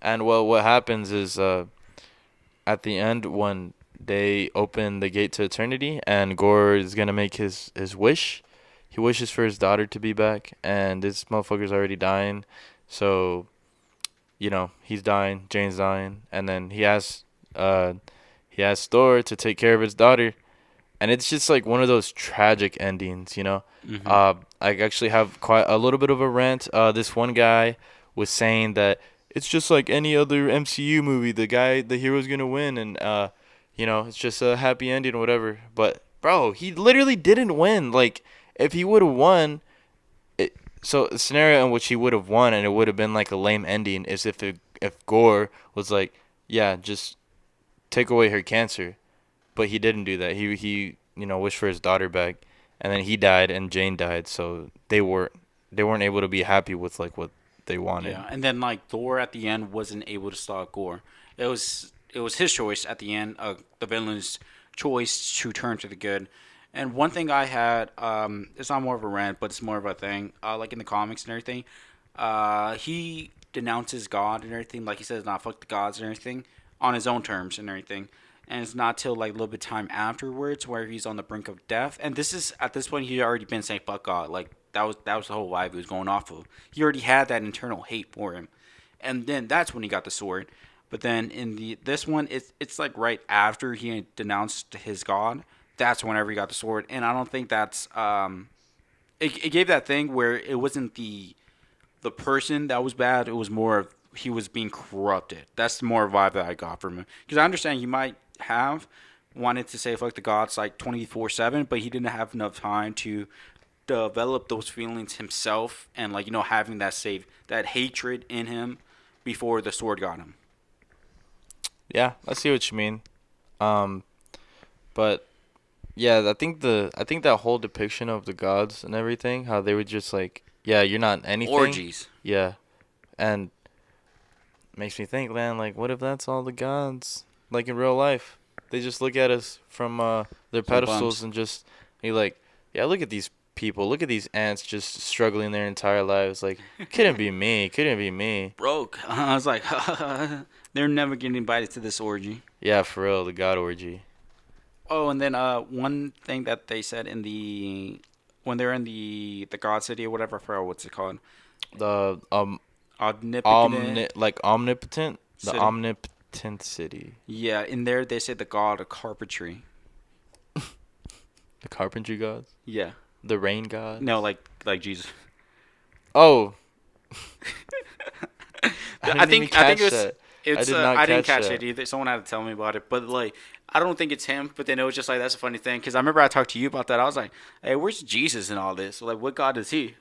And well, what happens is at the end when they open the gate to eternity and Gore is gonna make his wish. He wishes for his daughter to be back, and this motherfucker's already dying. So, he's dying, Jane's dying, and then he has Thor to take care of his daughter, and it's just like one of those tragic endings. I actually have quite a little bit of a rant. This one guy was saying that it's just like any other MCU movie. The hero's gonna win, and it's just a happy ending or whatever. But Bro, he literally didn't win. Like, if he would have won, so a scenario in which he would have won and it would have been like a lame ending is if Gore was like, yeah, just take away her cancer, but he didn't do that. He wished for his daughter back, and then he died and Jane died, so they weren't able to be happy with like what they wanted. Yeah, and then like Thor at the end wasn't able to stop Gore. It was his choice at the end, the villain's choice to turn to the good. And one thing I had, it's not more of a rant, but it's more of a thing. Like in the comics and everything, he denounces God and everything. Like he says, "Not fuck the gods" and everything, on his own terms and everything. And it's not till like a little bit time afterwards where he's on the brink of death. And this is at this point he'd already been saying "fuck God." Like that was the whole vibe he was going off of. He already had that internal hate for him, and then that's when he got the sword. But then in this one, it's like right after he denounced his God. That's whenever he got the sword, and I don't think that's it gave that thing where it wasn't the person that was bad. It was more of he was being corrupted. That's the more vibe that I got from him. Because I understand he might have wanted to say fuck the gods like 24/7, but he didn't have enough time to develop those feelings himself and like having that hatred in him before the sword got him. Yeah, I see what you mean. Um, but yeah, I think that whole depiction of the gods and everything, how they were just like, yeah, you're not anything. Orgies. Yeah, and makes me think, man, like, what if that's all the gods? Like in real life, they just look at us from their So pedestals bums. and just be like, yeah, look at these people, look at these ants just struggling their entire lives. Like, couldn't be me, couldn't be me. Broke. I was like, they're never getting invited to this orgy. Yeah, for real, the god orgy, Oh, and then one thing that they said in the when they're in the God City or whatever, I forgot what's it called, the omnipotent omnipotent, the city. omnipotent city, Yeah, in there they said the God of carpentry. the carpentry gods, Yeah, the rain gods. no, like Jesus. Oh, I I didn't even think catch that. I it's did not I didn't catch catch that. it either. Someone had to tell me about it, but like I don't think it's him. But then it was just like that's a funny thing because I remember I talked to you about that. I was like, hey, where's Jesus in all this? Like, what God is he?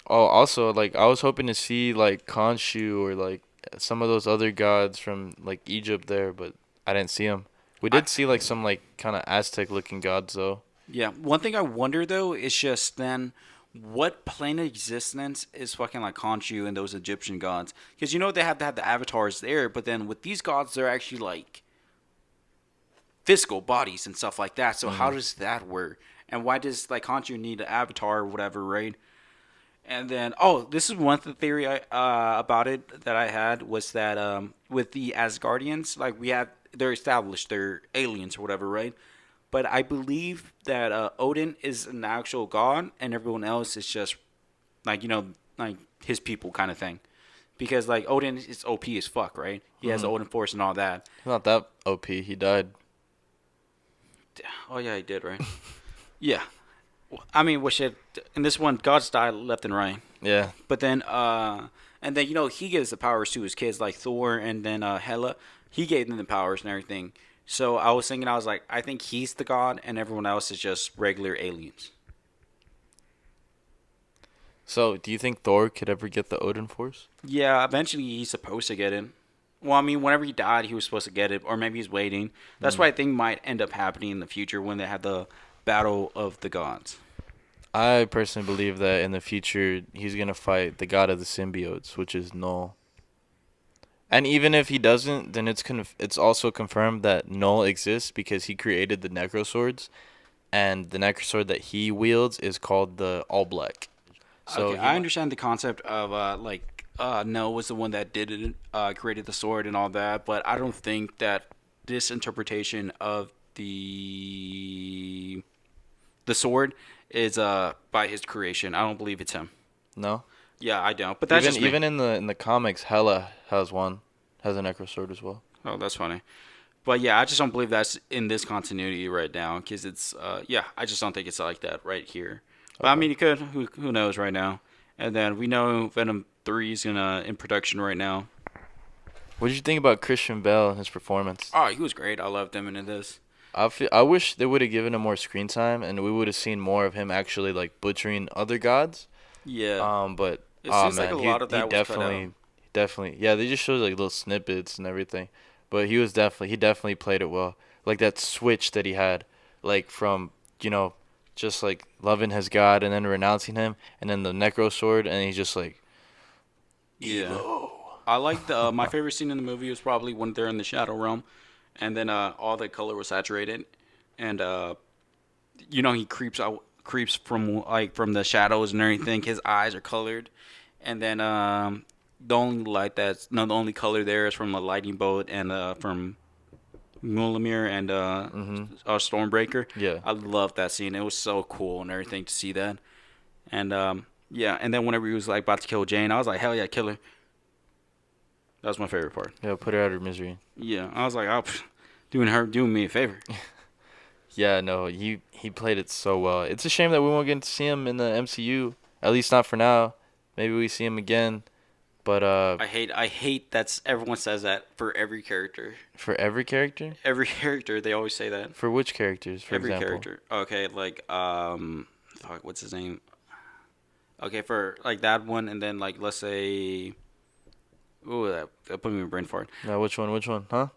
Oh, also, like I was hoping to see like Khonshu or like some of those other gods from like Egypt there, but I didn't see them. We I did see like some like kind of Aztec looking gods though. Yeah. One thing I wonder though is just then what plane of existence is fucking like Khonshu and those Egyptian gods? Because they have to have the avatars there, but then with these gods, they're actually like physical bodies and stuff like that. So how Hmm. does that work? And why does like Khonshu need an avatar or whatever, right? And then, oh, this is one theory about it that I had was that with the Asgardians, like they're established, they're aliens or whatever, right? But I believe that Odin is an actual god, and everyone else is just like like his people kind of thing. Because like Odin is OP as fuck, right? He has Hmm. Odin Force and all that. He's not that OP. He died. Oh yeah, he did, right? Yeah. I mean, what shit? In this one, gods die left and right. Yeah. But then, and then he gives the powers to his kids, like Thor, and then Hela. He gave them the powers and everything. So I was thinking, I was like, I think he's the god, and everyone else is just regular aliens. So, do you think Thor could ever get the Odin Force? Yeah, eventually he's supposed to get it. Well, I mean, whenever he died, he was supposed to get it, or maybe he's waiting. That's Hmm. what I think might end up happening in the future when they have the battle of the gods. I personally believe that in the future he's gonna fight the god of the symbiotes, which is Null. And even if he doesn't, then it's also confirmed that Null exists because he created the Necro Swords, and the Necrosword that he wields is called the All Black. So Okay, he I might. understand the concept of Noah was the one that did it, created the sword and all that, but I don't think that this interpretation of the sword is by his creation. I don't believe it's him. No. Yeah, I don't. But that's Even just me. even in the comics, Hela has a Necro Sword as well. Oh, that's funny. But yeah, I just don't believe that's in this continuity right now because it's yeah, I just don't think it's like that right here. But I Okay. mean, it could. Who knows right now? And then we know Venom 3 is in production right now. What did you think about Christian Bale and his performance? Oh, he was great. I loved him in this. I wish they would have given him more screen time, and we would have seen more of him actually like butchering other gods. Yeah. But It oh seems like a man, lot of he that was cut out. definitely yeah. They just showed like little snippets and everything, but he definitely played it well. Like that switch that he had, like from you know, just like loving his god and then renouncing him, and then the necro sword, and he's just like Yeah. evil. I like the my favorite scene in the movie was probably when they're in the shadow realm, and then all the color was saturated, and he creeps from from the shadows and everything. His eyes are colored, and then the only light that's no the only color there is from a lightning bolt and from Mulamir and Mhm. Stormbreaker. Yeah. I love that scene. It was so cool and everything to see that. And yeah, and then whenever he was like about to kill Jane, I was like, hell yeah, kill her. That was my favorite part. Yeah. Put her out of her misery. Yeah, I was like, oh, doing me a favor. Yeah. No. He played it so well. It's a shame that we won't get to see him in the MCU. At least not for now. Maybe we see him again. But I hate that everyone says that for every character. for every character. Every character they always say that. For which characters, for Every example? character. Okay, like fuck, what's his name? Okay, for like that one, and then like let's say, ooh, that put me in brain fart. No, which one? Which one? Huh?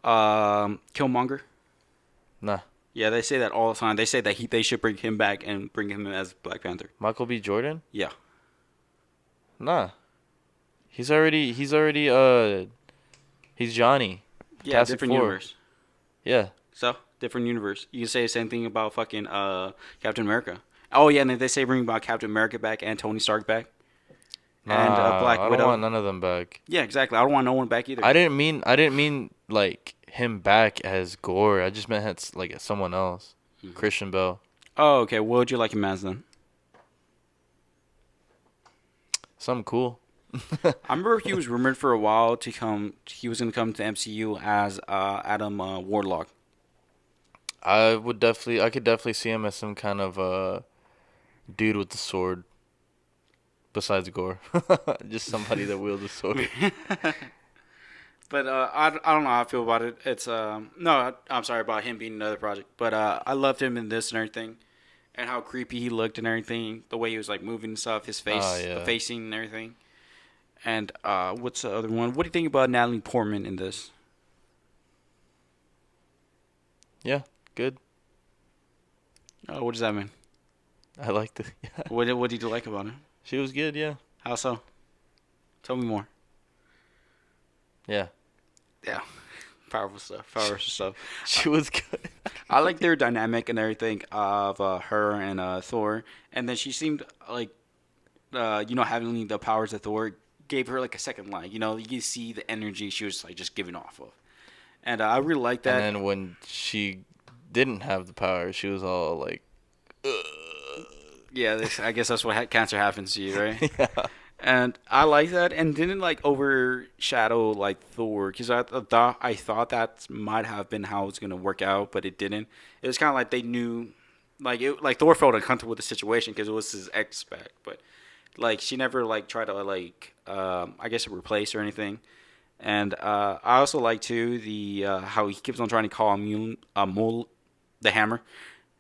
Killmonger. Nah. Yeah, they say that all the time. They say that they should bring him back and bring him as Black Panther. Michael B. Jordan? Yeah. Nah. He's already he's Johnny. Yeah, Fantastic different Four. universe. Yeah. So different universe. You can say the same thing about fucking Captain America. Oh yeah, and then they say bring about Captain America back and Tony Stark back and Nah, Black I don't Widow. want none of them back. Yeah, exactly. I don't want no one back either. I didn't mean like him back as Gore. I just meant as like someone else. Mhm. Christian Bale. Oh, okay. What would you like him as then? Something cool. I remember he was rumored for a while to come. He was gonna come to MCU as Adam Warlock. I could definitely see him as some kind of dude with the sword. Besides Gore, just somebody that wields a sword. But I don't know how I feel about it. It's no, I'm sorry about him being another project. But I loved him in this and everything, and how creepy he looked and everything. The way he was like moving and stuff, his face, Oh the yeah, facing and everything. And what's the other one? What do you think about Natalie Portman in this? yeah, good. What does that mean? I liked it. Yeah, What did you like about it? she was good. Yeah, How so? Tell me more. yeah, Yeah, powerful stuff. Powerful stuff. she was good. I like their dynamic and everything of her and Thor, and then she seemed like having the powers of Thor gave her like a second line. You can see the energy she was like just giving off of, and I really like And that. then when she didn't have the power, she was all like, Yeah, I guess that's what cancer happens to you, right? yeah, And I like that, and didn't like overshadow like Thor, because I thought that might have been how it's gonna work out, but it didn't. It was kind of like they knew, like Thor felt uncomfortable with the situation because it was his ex back, but like she never like tried to like I guess replace or anything. And I also like too the how he keeps on trying to call Mul the hammer,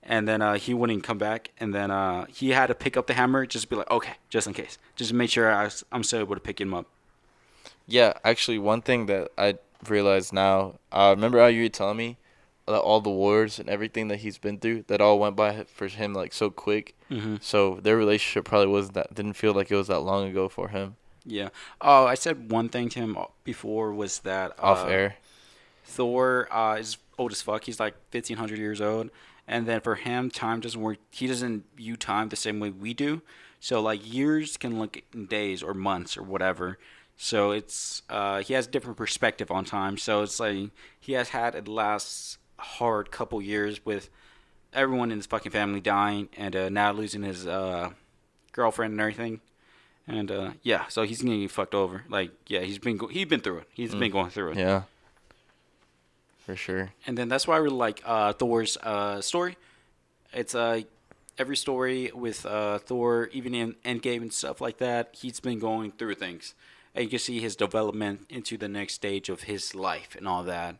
and then he wouldn't come back, and then he had to pick up the hammer, just be like, okay, just in case, just to make sure I'm still able to pick him up. yeah. Actually, one thing that I realized now, remember how you were telling me that all the wars and everything that he's been through, that all went by for him like so quick. Hmm. So their relationship probably wasn't that didn't feel like it was that long ago for him. Yeah. Oh, I said one thing to him before was that Off air. Thor is old as fuck. He's like 1,500 years old, and then for him, time doesn't work. He doesn't view time the same way we do. So like years can look in days or months or whatever. So it's he has a different perspective on time. So it's like he has had a last hard couple years with everyone in his fucking family dying, and now losing his girlfriend and everything. And yeah, so he's gonna get fucked over. Like yeah, he's been through it. He's been going through it. Yeah, for sure. And then that's why I really like Thor's story. It's every story with Thor, even in Endgame and stuff like that, he's been going through things. And you can see his development into the next stage of his life and all that.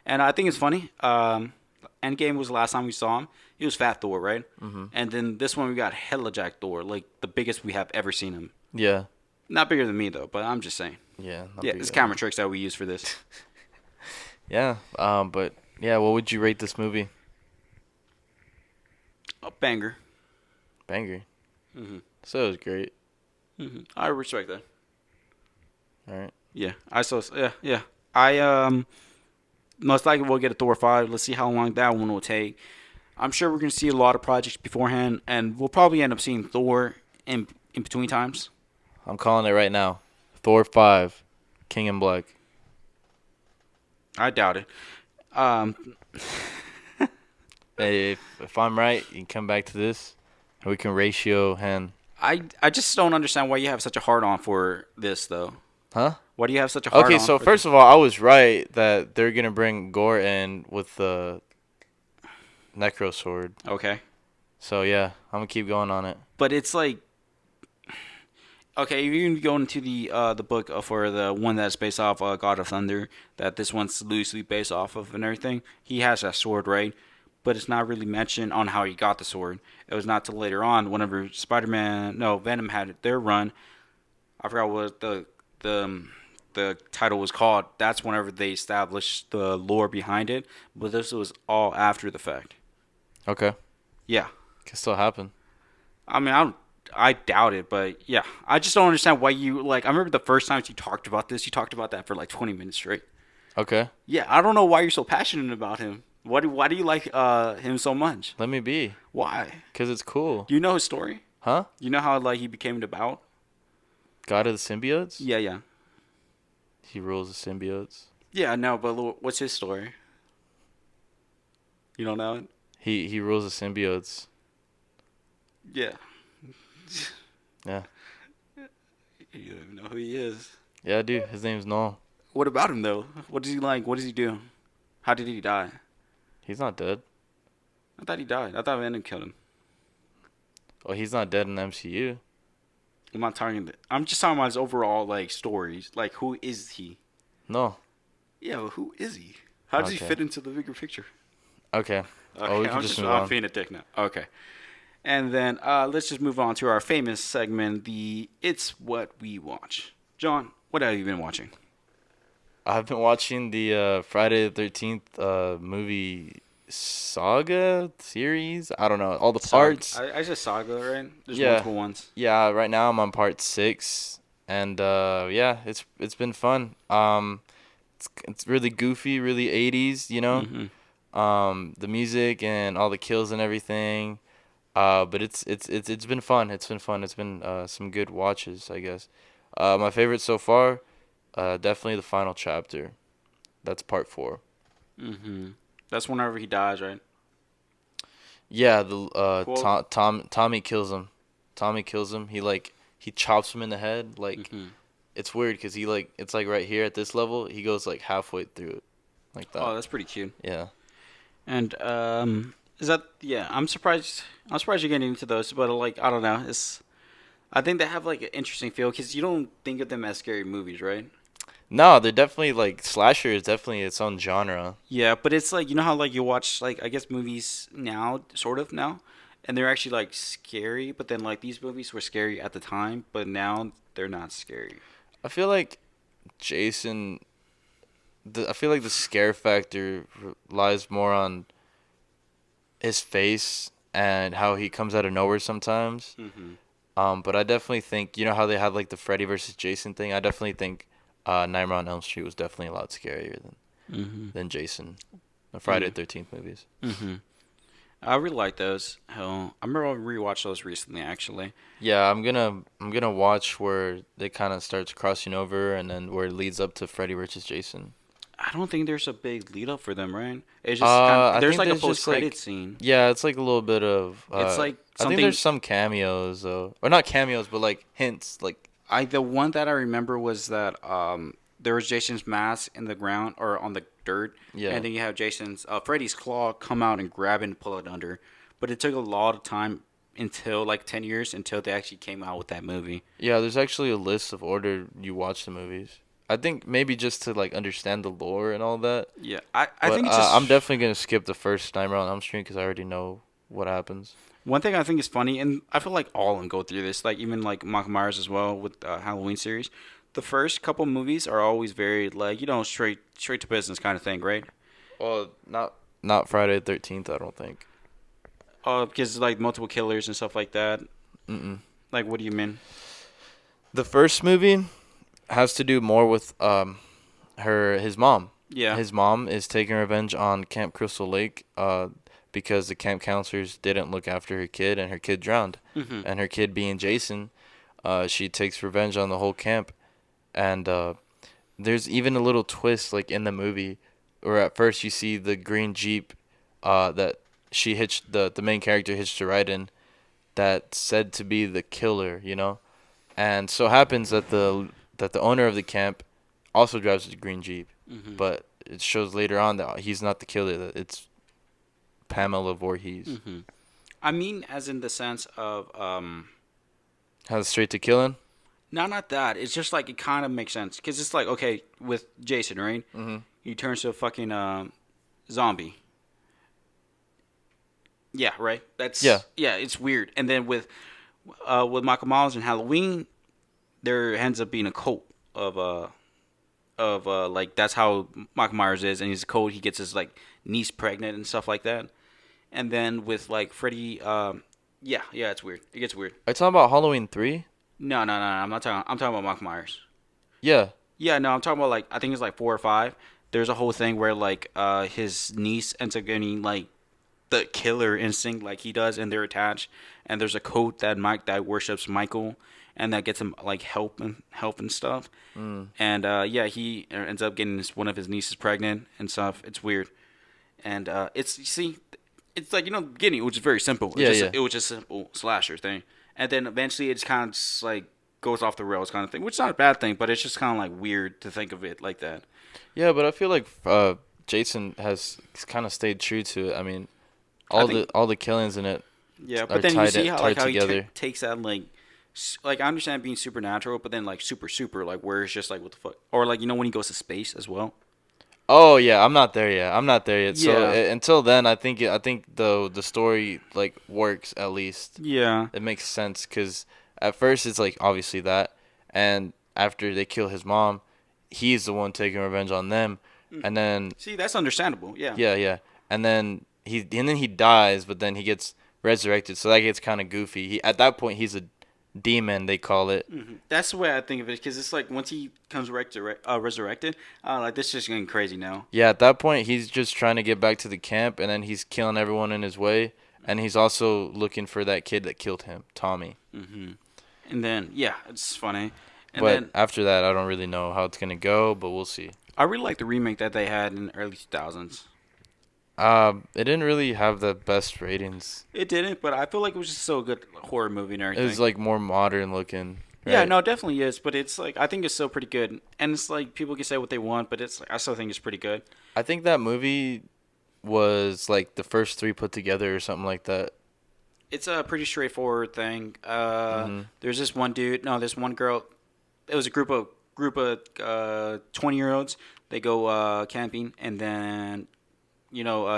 And I think it's funny. Endgame was the last time we saw him. He was Fat Thor, right? Mm-hmm. And then this one we got hella Jack Thor, like the biggest we have ever seen him. Yeah. Not bigger than me though, but I'm just saying. Yeah. Not Yeah, big it's of camera a- tricks that we use for this. Yeah. But yeah, what would you rate this movie? A banger. Banger. Hmm. So it was great. I respect that. All right. Yeah, I saw. Yeah. I most likely we'll get a Thor 5. Let's see how long that one will take. I'm sure we're gonna see a lot of projects beforehand, and we'll probably end up seeing Thor in between times. I'm calling it right now. Thor 5, King in Black. I doubt it. Um, Hey, if I'm right, you can come back to this, and we can ratio hand. I just don't understand why you have such a hard on for this though. Huh? Why do you have such a hard on? Okay, so for first of all, I was right that they're gonna bring Gore in with the Necro sword. Okay, So yeah, I'm gonna keep going on it. but it's like okay, if you can go into the book for the one that's based off God of Thunder, that this one's loosely based off of and everything. He has that sword, right? But it's not really mentioned on how he got the sword. It was not till later on, whenever Venom had their run. I forgot what the title was called. That's whenever they established the lore behind it. But this was all after the fact. Okay, Yeah, can still happen. I mean, I doubt it, but yeah, I just don't understand why you like. I remember the first times you talked about this, you talked about that for like 20 minutes straight. Okay, Yeah, I don't know why you're so passionate about him. Why do you like him so much? let me be, Why? cause it's cool. Do you know his story? Huh? You know how like he became about? God of the symbiotes. Yeah. He rules the symbiotes. Yeah, no, but what's his story? You don't know it? He rules the symbiotes. Yeah. Yeah. You don't even know who he is. Yeah, dude. His name's Noel. What about him though? What does he like? What does he do? How did he die? He's not dead. I thought he died. I thought Venom killed him. Oh, he's not dead in the MCU. I'm not talking. I'm just talking about his overall like stories. Like, who is he? No. Yeah, well, who is he? How does he Okay. fit into the bigger picture? Okay. Oh, we can just move I'm on. being a dick now. Okay. And then let's just move on to our famous segment, the It's What We Watch. John, what have you been watching? I've been watching the Friday the 13th movie saga series. I don't know all the parts. I just Saga, right? There's Yeah. multiple ones. Yeah, right now I'm on part 6, and yeah, it's been fun. It's really goofy, really 80s, you know. The music and all the kills and everything. But it's been fun. It's been fun. It's been some good watches, I guess. My favorite so far, definitely the final chapter. That's part 4. That's whenever he dies, right? Yeah, the Cool. Tommy kills him. Tommy kills him. He chops him in the head. Like it's weird because it's like right here at this level. He goes like halfway through it, like that. Oh, that's pretty cute. Yeah. And is that yeah? I'm surprised. I'm surprised you're getting into those, but like I don't know. I think they have like an interesting feel because you don't think of them as scary movies, right? No, they're definitely like slasher is definitely its own genre. Yeah, but it's like you know how like you watch like I guess movies now, sort of now, and they're actually like scary, but then like these movies were scary at the time, but now they're not scary. I feel like Jason. I feel like the scare factor lies more on his face and how he comes out of nowhere sometimes. But I definitely think you know how they had like the Freddy versus Jason thing. I definitely think Nightmare on Elm Street was definitely a lot scarier than Jason, the Friday the 13th movies. I really like those. Hell, I remember I rewatched those recently actually. Yeah, I'm gonna watch where it kind of starts crossing over and then where it leads up to Freddy versus Jason. I don't think there's a big lead up for them, right? It's just I there's think like a there's just, post credit like- scene. Yeah, it's like a little bit of. It's like I think something. there's some cameos though, or not cameos, but like hints. Like The one that I remember was that there was Jason's mask in the ground or on the dirt, Yeah. and then you have Jason's Freddy's claw come out and grab it and pull it under. But it took a lot of time until like 10 years until they actually came out with that movie. yeah, there's actually a list of order you watch the movies. I think maybe just to like understand the lore and all that. Yeah, I But think it's I'm just definitely gonna skip the first Nightmare on Elm Street because I already know what happens. one thing I think is funny, and I feel like all of them go through this. Like even like Michael Myers as well with Halloween series. The first couple movies are always very like straight to business kind of thing, right? Well, not Friday the 13th. I don't think. Because like multiple killers and stuff like that. Mm-mm. Like, what do you mean? The first movie has to do more with his mom. Yeah. His mom is taking revenge on Camp Crystal Lake because the camp counselors didn't look after her kid and her kid drowned. Hmm. And her kid being Jason, she takes revenge on the whole camp. And there's even a little twist like in the movie where at first you see the green Jeep that she hitched the main character hitched a ride in that said to be the killer, you know? And so happens that the owner of the camp also drives a green Jeep, Hmm. but it shows later on that he's not the killer. That it's Pamela Voorhees. Hmm. I mean, as in the sense of Has straight to killing. no, not that. It's just like it kind of makes sense because it's like okay with Jason, right? Mhm. He turns to a fucking zombie. Yeah, right. That's Yeah. yeah. It's weird. And then with Michael Myers and Halloween, there ends up being a cult of like that's how Michael Myers is, and he's a cult. He gets his like niece pregnant and stuff like that. And then with like Freddy, yeah, it's weird. It gets weird. Are you talking about Halloween 3? No. I'm not talking. I'm talking about Michael Myers. Yeah. Yeah, no, I'm talking about like I think it's like 4 or 5. There's a whole thing where like his niece ends up getting like the killer instinct like he does, and they're attached. And there's a cult that worships Michael, and that gets him like help and stuff. Mm. And yeah, he ends up getting one of his nieces pregnant and stuff. It's weird, and it's you see, it's like beginning, which is very simple. Yeah, yeah. It was just a simple slasher thing, and then eventually it's kind of just like goes off the rails kind of thing, which is not a bad thing, but it's just kind of like weird to think of it like that. Yeah, but I feel like Jason has kind of stayed true to it. I mean, I think all the killings in it yeah, are but then you see how tied he together. takes that like I understand being supernatural, but then like super like where it's just like what the fuck, or like when he goes to space as well. Oh yeah, I'm not there yet. I'm not there yet. So Yeah. until then, I think the story like works at least. Yeah. It makes sense because at first it's like obviously that, and after they kill his mom, he's the one taking revenge on them, and then See, that's understandable. Yeah. yeah, and then he dies, but then he gets resurrected. So that gets kind of goofy. At that point he's a demon, they call it. That's the way I think of it, because it's like once he comes resurrected, like this is just getting crazy now. Yeah, at that point he's just trying to get back to the camp, and then he's killing everyone in his way, and he's also looking for that kid that killed him, Tommy. And then yeah, it's funny. And But then after that, I don't really know how it's gonna go, but we'll see. I really like the remake that they had in the early 2000s. It didn't really have the best ratings. It didn't, but I feel like it was just so good horror movie and It everything. was like more modern looking. Yeah, right? no, it definitely is, but it's like I think it's still pretty good. And it's like people can say what they want, but it's like, I still think it's pretty good. I think that movie was like the first three put together or something like that. It's a pretty straightforward thing. Mhm. There's this one dude. No, there's one girl. It was a group of 20-year-olds. They go camping, and then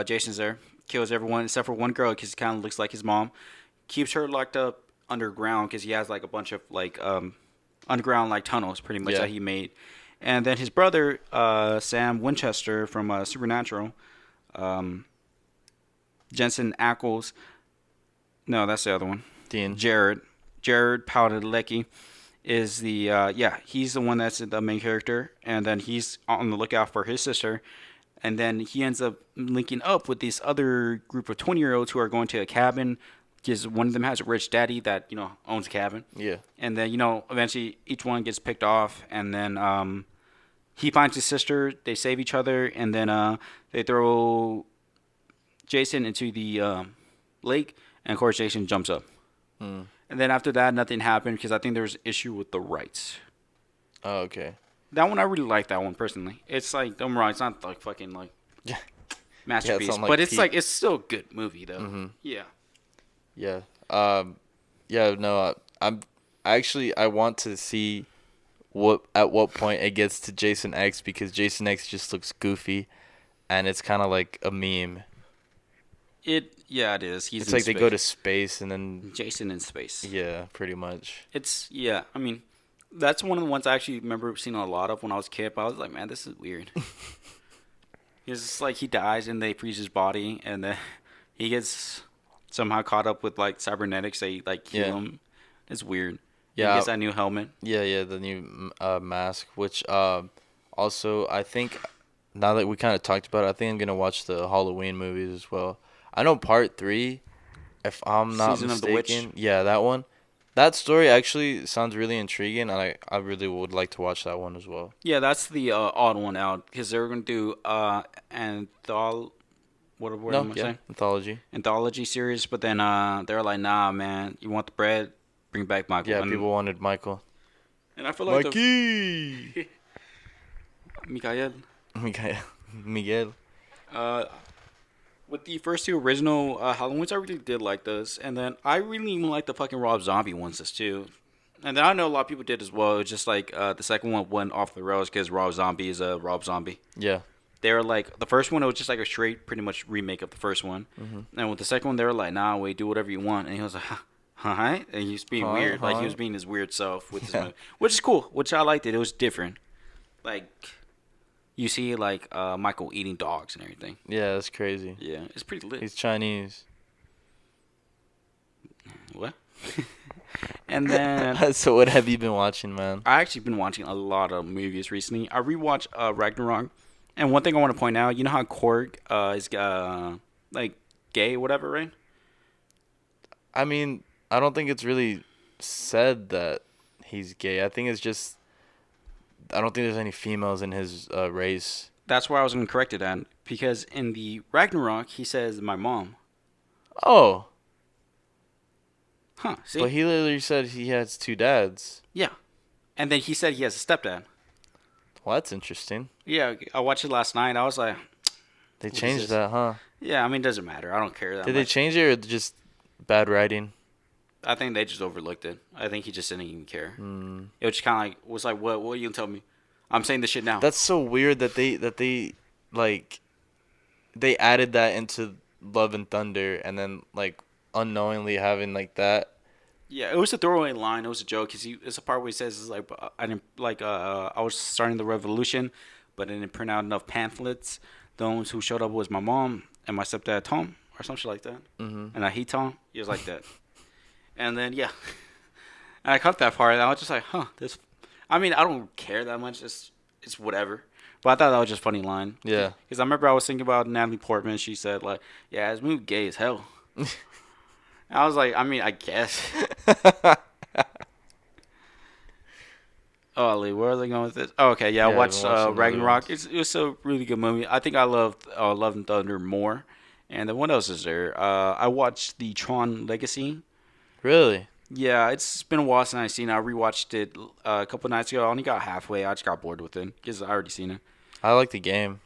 Jason's there, kills everyone except for one girl because he kind of looks like his mom. Keeps her locked up underground because he has like a bunch of like underground like tunnels, pretty much Yeah. that he made. And then his brother, Sam Winchester from Supernatural, Jensen Ackles. No, that's the other one. Dean. Jared Padalecki is the he's the one that's the main character, and then he's on the lookout for his sister, and then he ends up linking up with this other group of 20-year-olds who are going to a cabin because one of them has a rich daddy that owns a cabin, Yeah. and then eventually each one gets picked off, and then he finds his sister, they save each other, and then they throw Jason into the lake, and of course Jason jumps up. Mm. And then after that, nothing happened because I think there was an issue with the rights. Oh, okay. That one, I really like that one personally. It's like, don't get me wrong, it's not like fucking like Yeah. masterpiece, on, like, but it's peak. like it's still a good movie though. Mhm. Yeah. Yeah. Yeah. No. I want to see what point it gets to Jason X, because Jason X just looks goofy, and it's kind of like a meme. Yeah, it is. He's It's in like they go space. to space and then Jason in space. yeah, pretty much. Yeah. I mean, that's one of the ones I actually remember seeing a lot of when I was a kid. But I was like, man, this is weird. It's like he dies and they freeze his body, and then he gets somehow caught up with like cybernetics. They like heal Yeah. him. It's weird. He Yeah, gets that new helmet. yeah, the new mask, which also I think now that we kind of talked about it, I think I'm gonna watch the Halloween movies as well. I know part 3, if I'm not Season of the Witch. mistaken. Yeah, that one. That story actually sounds really intriguing, and I really would like to watch that one as well. Yeah, that's the odd one out because they were gonna do what word No, am I yeah, saying? anthology. Anthology series, but then they're like, nah, man, you want the bread? Bring back Michael. Yeah, people wanted Michael. And I feel like Mikey! Mikael. Miguel. Uh, with the first two original Halloweens, I really did like those, and then I really even like the fucking Rob Zombie ones too. And then I know a lot of people did as well. It's just like the second one went off the rails because Rob Zombie is a Rob Zombie. Yeah. They were like the first one, it was just like a straight, pretty much remake of the first one. And with the second one, they were like, "Nah, wait, do whatever you want." And he was like, "Huh?" And he was being Huh, weird, like he huh. was being his weird self with his Yeah. movie, which is cool. Which I liked it. It was different. Like you see, like Michael eating dogs and everything. Yeah, that's crazy. Yeah, it's pretty lit. He's Chinese. What? And then So what have you been watching, man? I actually been watching a lot of movies recently. I rewatched Ragnarok, and one thing I want to point out, you know how Korg is like gay, whatever, right? I mean, I don't think it's really said that he's gay. I think it's just I don't think there's any females in his race. That's why I was going to correct it at, because in the Ragnarok he says my mom. Oh, Huh? See? but he literally said he has 2 dads. Yeah. And then he said he has a stepdad. Well, that's interesting. Yeah, I watched it last night. I was like, They What is changed this? that, huh? yeah, I mean, it doesn't matter. I don't care that Did they much. change it or just bad writing? I think they just overlooked it. I think he just didn't even care. Hmm. It was kind of like, what are you going to tell me? I'm saying this shit now. That's so weird that they like they added that into Love and Thunder, and then like unknowingly having like that. Yeah, it was a throwaway line. It was a joke. It's a part where he says, "Is like I didn't like I was starting the revolution, but I didn't print out enough pamphlets. Those who showed up was my mom and my stepdad Tom, or something like that. Mhm. And I hate Tom. He was like that. And then yeah, and I caught that part. And I was just like, huh, this. I mean, I don't care that much. It's whatever. But I thought that was just a funny line. Yeah. Because I remember I was thinking about Natalie Portman. She said like, yeah, this movie gay as hell. I was like, I mean, I guess. Oh, Lee, where are they going with this? Oh, okay, yeah, I Yeah, I've watched been watching the other Ragnarok. ones. It was a really good movie. I think I loved Love and Thunder more. And then what else is there? I watched the Tron Legacy. Really? Yeah, it's been a while since I've seen it. I rewatched it a couple nights ago. I only got halfway. I just got bored with it because I already seen it. I like the game.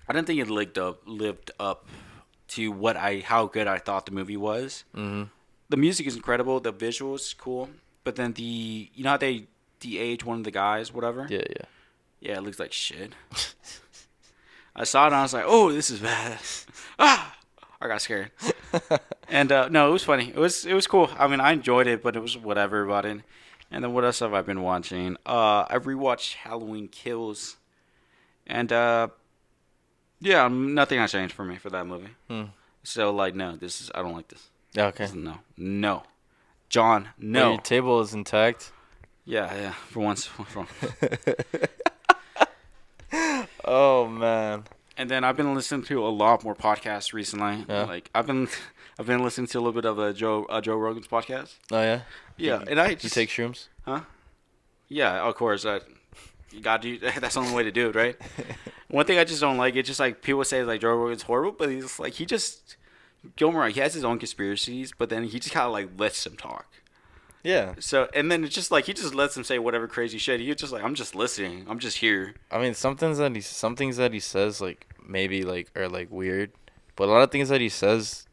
I didn't think it lived up to how good I thought the movie was. Mhm. The music is incredible. The visuals cool. But then you know how they de-age one of the guys, whatever. Yeah, yeah. Yeah, it looks like shit. I saw it and I was like, oh, this is bad. Ah, I got scared. And no, it was funny. It was cool. I mean, I enjoyed it, but it was whatever about it. And then what else have I been watching? I rewatched Halloween Kills, and yeah, nothing has changed for me for that movie. Hmm. So like, no, I don't like this. Okay. No, John, Well, no. your table is intact. Yeah, for once. Oh man. And then I've been listening to a lot more podcasts recently. Yeah. Like I've been listening to a little bit of Joe Rogan's podcast. Oh yeah. Yeah, You, and I you just take shrooms? yeah, of course. You got to. That's the only way to do it, right? One thing I just don't like, it's just like people say like Joe Rogan's horrible, but he's like Joe Rogan, he has his own conspiracies, but then he just kind of like lets them talk. Yeah. So and then it's just like he just lets them say whatever crazy shit. He's just like, I'm just listening. I'm just here. I mean, some things that he says like maybe like are like weird, but a lot of things that he says,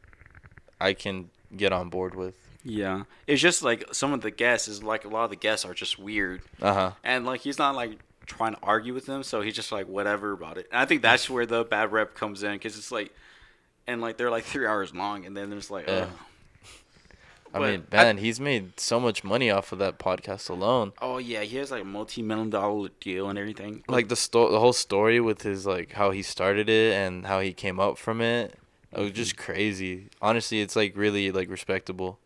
I can get on board with. Yeah, it's just like some of the guests is like a lot of the guests are just weird, Uh huh. and like he's not like trying to argue with them, so he's just like whatever about it. And I think that's where the bad rep comes in because it's like, and like they're like 3 hours long, and then there's like, Yeah. I but mean, man, he's made so much money off of that podcast alone. oh yeah, he has like a multi-million-dollar deal and everything. But Like the whole story with his like how he started it and how he came up from it. It was just crazy. Honestly, it's like really like respectable.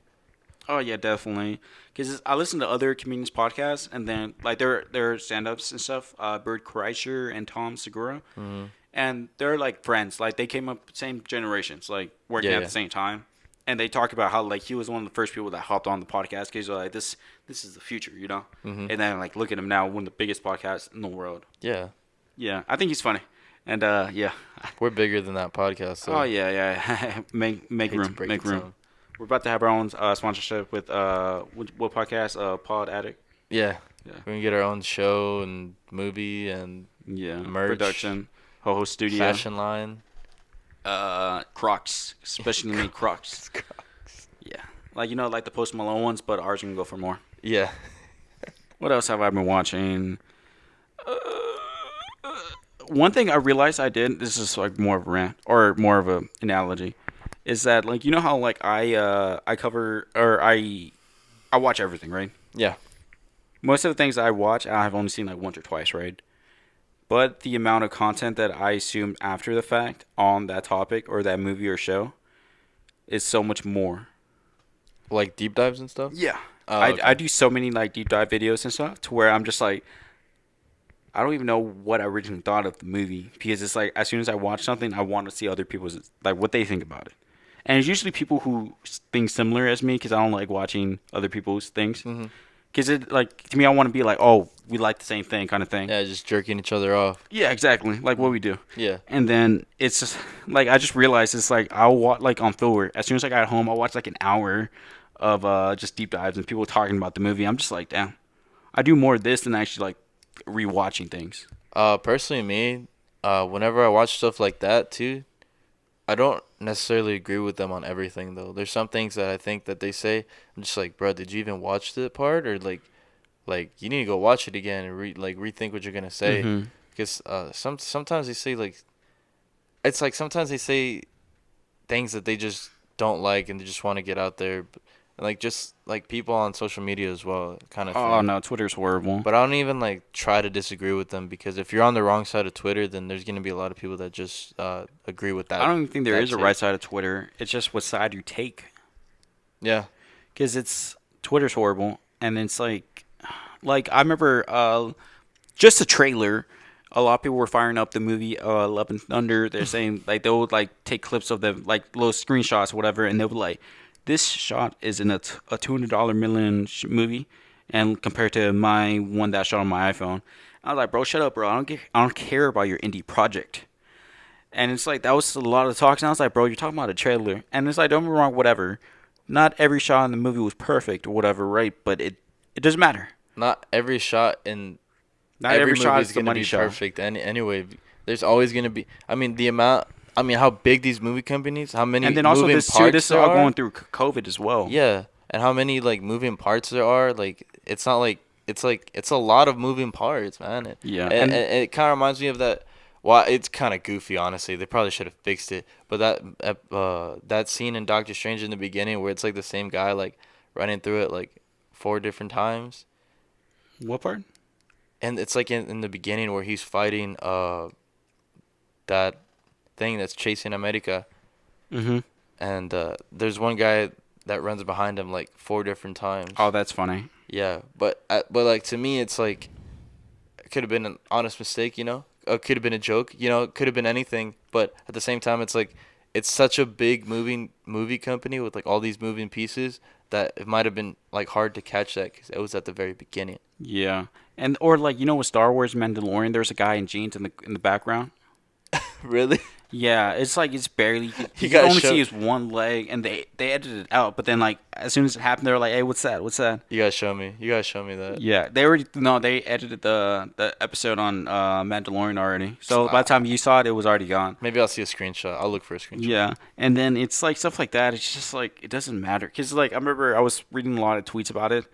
oh yeah, definitely. Because I listen to other comedians' podcasts, and then like their stand-ups and stuff. Bert Kreischer and Tom Segura, Hmm. and they're like friends. Like they came up same generations, like working Yeah, at yeah. the same time. And they talk about how like he was one of the first people that hopped on the podcast because like this is the future, you know. Hmm. And then like look at him now, one of the biggest podcasts in the world. Yeah. Yeah, I think he's funny, and yeah. We're bigger than that podcast, Oh so yeah, yeah. Make hate to room, break make it to room. him. We're about to have our own sponsorship with what podcast? Pod Addict. Yeah. Yeah. We're gonna get our own show and movie and Yeah. merch, Production. Ho Studio. fashion line. Crocs, especially made Crocs. Yeah. Like like the Post Malone ones, but ours can go for more. Yeah. What else have I been watching? One thing I realized I did. This is like more of a rant or more of a analogy, is that like how like I cover or I watch everything, right? Yeah. Most of the things I watch, I've only seen like once or twice, right? But the amount of content that I assume after the fact on that topic or that movie or show is so much more. Like deep dives and stuff. Yeah. Oh, I, okay. I do so many like deep dive videos and stuff to where I'm just like, I don't even know what I originally thought of the movie because it's like as soon as I watch something, I want to see other people's like what they think about it. And it's usually people who think similar as me because I don't like watching other people's things. Hmm. Because it like to me, I want to be like, oh, we like the same thing, kind of thing. Yeah, just jerking each other off. Yeah, exactly. Like what we do. Yeah. And then it's just like I just realized it's like I'll watch like on Thor. As soon as I got home, I watched like an hour of just deep dives and people talking about the movie. I'm just like, damn, I do more of this than actually like rewatching things. Personally, me, whenever I watch stuff like that too, I don't necessarily agree with them on everything though. There's some things that I think that they say. I'm just like, bro, did you even watch the part or like you need to go watch it again and rethink what you're gonna say Hmm. because sometimes they say like it's like sometimes they say things that they just don't like and they just want to get out there, and like just like people on social media as well, kind of Oh thing. no, Twitter's horrible. But I don't even like try to disagree with them because if you're on the wrong side of Twitter, then there's gonna be a lot of people that just agree with that. I don't even think there that is a take. right side of Twitter. It's just what side you take. Yeah. Because it's Twitter's horrible, and it's like I remember just the trailer. A lot of people were firing up the movie Love and Thunder. They're saying like they would like take clips of the like little screenshots or whatever, and they'll be like, "This shot is in a $200 million movie," and compared to my one that I shot on my iPhone, I was like, "Bro, shut up, bro. I don't care about your indie project." And it's like that was a lot of talks, and I was like, "Bro, you're talking about a trailer," and it's like, don't get me wrong, whatever. Not every shot in the movie was perfect or whatever, right? But it doesn't matter. Not every shot in Not every every shot movie is is the gonna money be shot. perfect. Anyway, there's always gonna be. I mean, the amount. I mean, how big these movie companies, how many And then also moving this too. parts This is there all are. going through COVID as well. Yeah, and how many like moving parts there are. Like it's not like it's a lot of moving parts, man. Yeah, And and it kind of reminds me of that. Well, it's kind of goofy, honestly. They probably should have fixed it. But that scene in Doctor Strange in the beginning where it's like the same guy like running through it like 4 different times, what part? and it's like in the beginning where he's fighting that thing that's chasing America, Mm-hmm. and there's one guy that runs behind him like 4 different times. Oh, that's funny. Yeah, but like to me, it's like it could have been an honest mistake, you know. It could have been a joke, you know. It could have been anything, but at the same time, it's like it's such a big movie company with like all these moving pieces that it might have been like hard to catch that because it was at the very beginning. Yeah, and or like with Star Wars Mandalorian, there's a guy in jeans in the background. Really? Yeah, it's like it's barely. You You can gotta only show. see his one leg, and they edited it out. But then like as soon as it happened, they were like, "Hey, what's that? What's that?" You gotta show me. You gotta show me that. Yeah, they already no, they edited the episode on Mandalorian already. So by the time you saw it, it was already gone. Maybe I'll see a screenshot. I'll look for a screenshot. Yeah, and then it's like stuff like that. It's just like it doesn't matter because like I remember I was reading a lot of tweets about it,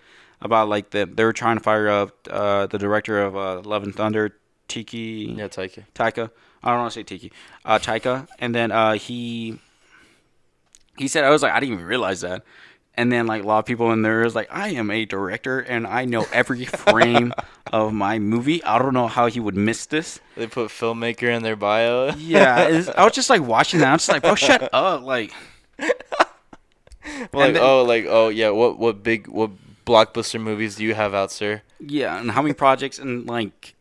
about like they were trying to fire up the director of Love and Thunder, Tiki Yeah, Taika. Taika. I don't want to say Tiki, Taika, and then he said I was like I didn't even realize that. And then like a lot of people in there was like, I am a director and I know every frame of my movie. I don't know how he would miss this. They put filmmaker in their bio. Yeah, I was just like watching that. I'm just like, bro, shut up. Like, Oh yeah. What blockbuster movies do you have out, sir? yeah, and how many projects and like,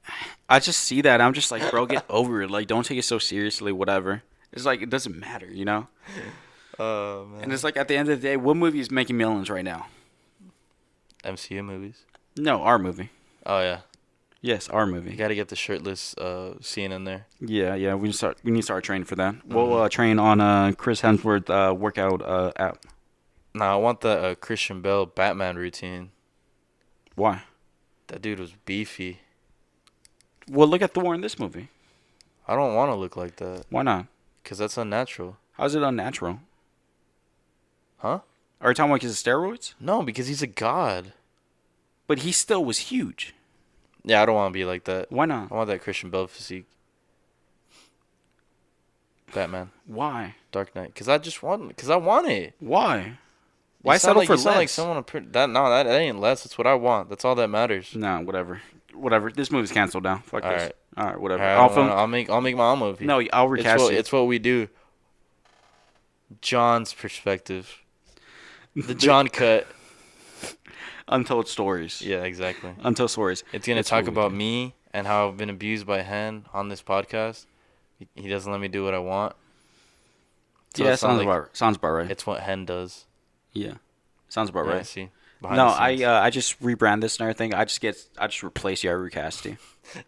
I just see that. I'm just like, bro, get over it. Like, don't take it so seriously. Whatever. It's like it doesn't matter, you know. Oh man. And it's like at the end of the day, what movie is making millions right now? MCU movies. No, our movie. Oh yeah. Yes, our You movie. gotta get the shirtless scene in there. Yeah. We need to start training for that. We'll train on Chris Hemsworth workout app. Nah, I want the Christian Bale Batman routine. Why? That dude was beefy. Well, look at Thor in this movie. I don't want to look like that. Why not? Cause that's unnatural. How's it unnatural? Huh? Are you talking about his steroids? No, because he's a god. But he still was huge. Yeah, I don't want to be like that. Why not? I want that Christian Bale physique. Batman, Why? Dark Knight. Cause I want it. Why? Why You sound settle like, for you sound less? like someone that ain't less. That's what I want. That's all that matters. No, whatever. This movie's canceled now. Fuck All this. right. All right, whatever. All right, I'll make my own movie. No, I'll recast it. It's what we do. John's perspective. The John cut. Untold stories. Yeah, exactly. Untold stories. It's gonna That's talk what we about do. me and how I've been abused by Hen on this podcast. He doesn't let me do what I want. So Yeah, it's not like, sounds about right. it's what Hen does. Yeah, sounds about Yeah, right. see. Behind No, the scenes. I just rebrand this and everything. I just replace you. I recast you.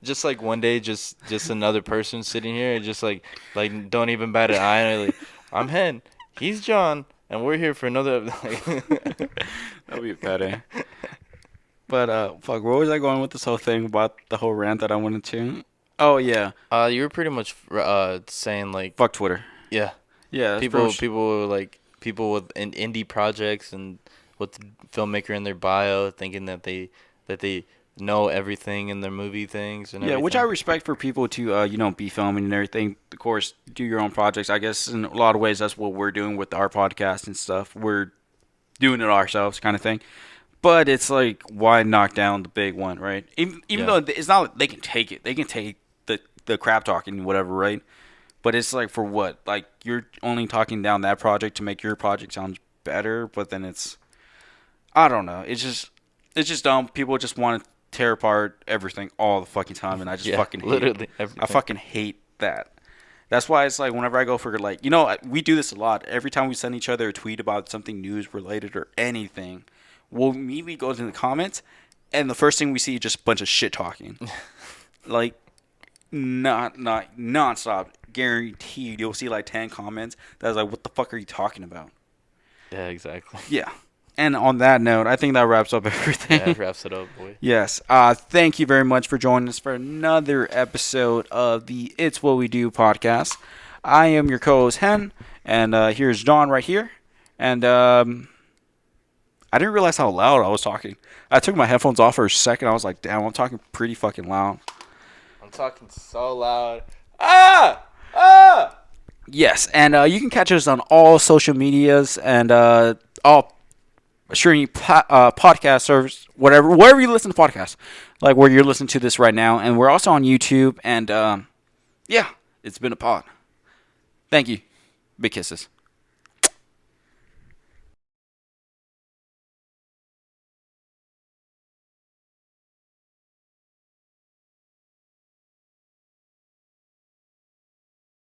Just like one day, just another person sitting here, and just like don't even bat an eye. And like, I'm Hen, he's John, and we're here for another. That'd be better. But fuck, where was I going with this whole thing about the whole rant that I went into? Oh yeah, You were pretty much saying like, fuck Twitter. yeah, Yeah, that's people pretty much- people with indie projects and with the filmmaker in their bio, thinking that they know everything in their movie things and Yeah, everything. which I respect for people to be filming and everything. Of course, do your own projects. I guess in a lot of ways that's what we're doing with our podcast and stuff. We're doing it ourselves, kind of thing. But it's like, why knock down the big one, right? Even Yeah. though it's not like they can take it. They can take the crap talking, whatever, right? But it's like, for what? Like, you're only talking down that project to make your project sound better, but then I don't know. It's just dumb. People just want to tear apart everything all the fucking time, and I just fucking hate literally it. everything. I fucking hate that. That's why it's like whenever I go for like, we do this a lot. Every time we send each other a tweet about something news related or anything, we'll immediately go to the comments, and the first thing we see is just a bunch of shit talking. Like, not nonstop. Guaranteed, you'll see like 10 comments that's like, what the fuck are you talking about? Yeah, exactly. Yeah. And on that note, I think that wraps up everything. Yeah, that wraps it up, boy. Yes. Thank you very much for joining us for another episode of the It's What We Do podcast. I am your co-host, Hen, and here's John right here. And I didn't realize how loud I was talking. I took my headphones off for a second. I was like, damn, I'm talking pretty fucking loud. I'm talking so loud. Ah! Yes, and you can catch us on all social medias and all streaming podcast service, wherever you listen to podcasts, like where you're listening to this right now. And we're also on YouTube. And yeah, it's been a pod. Thank you. Big kisses.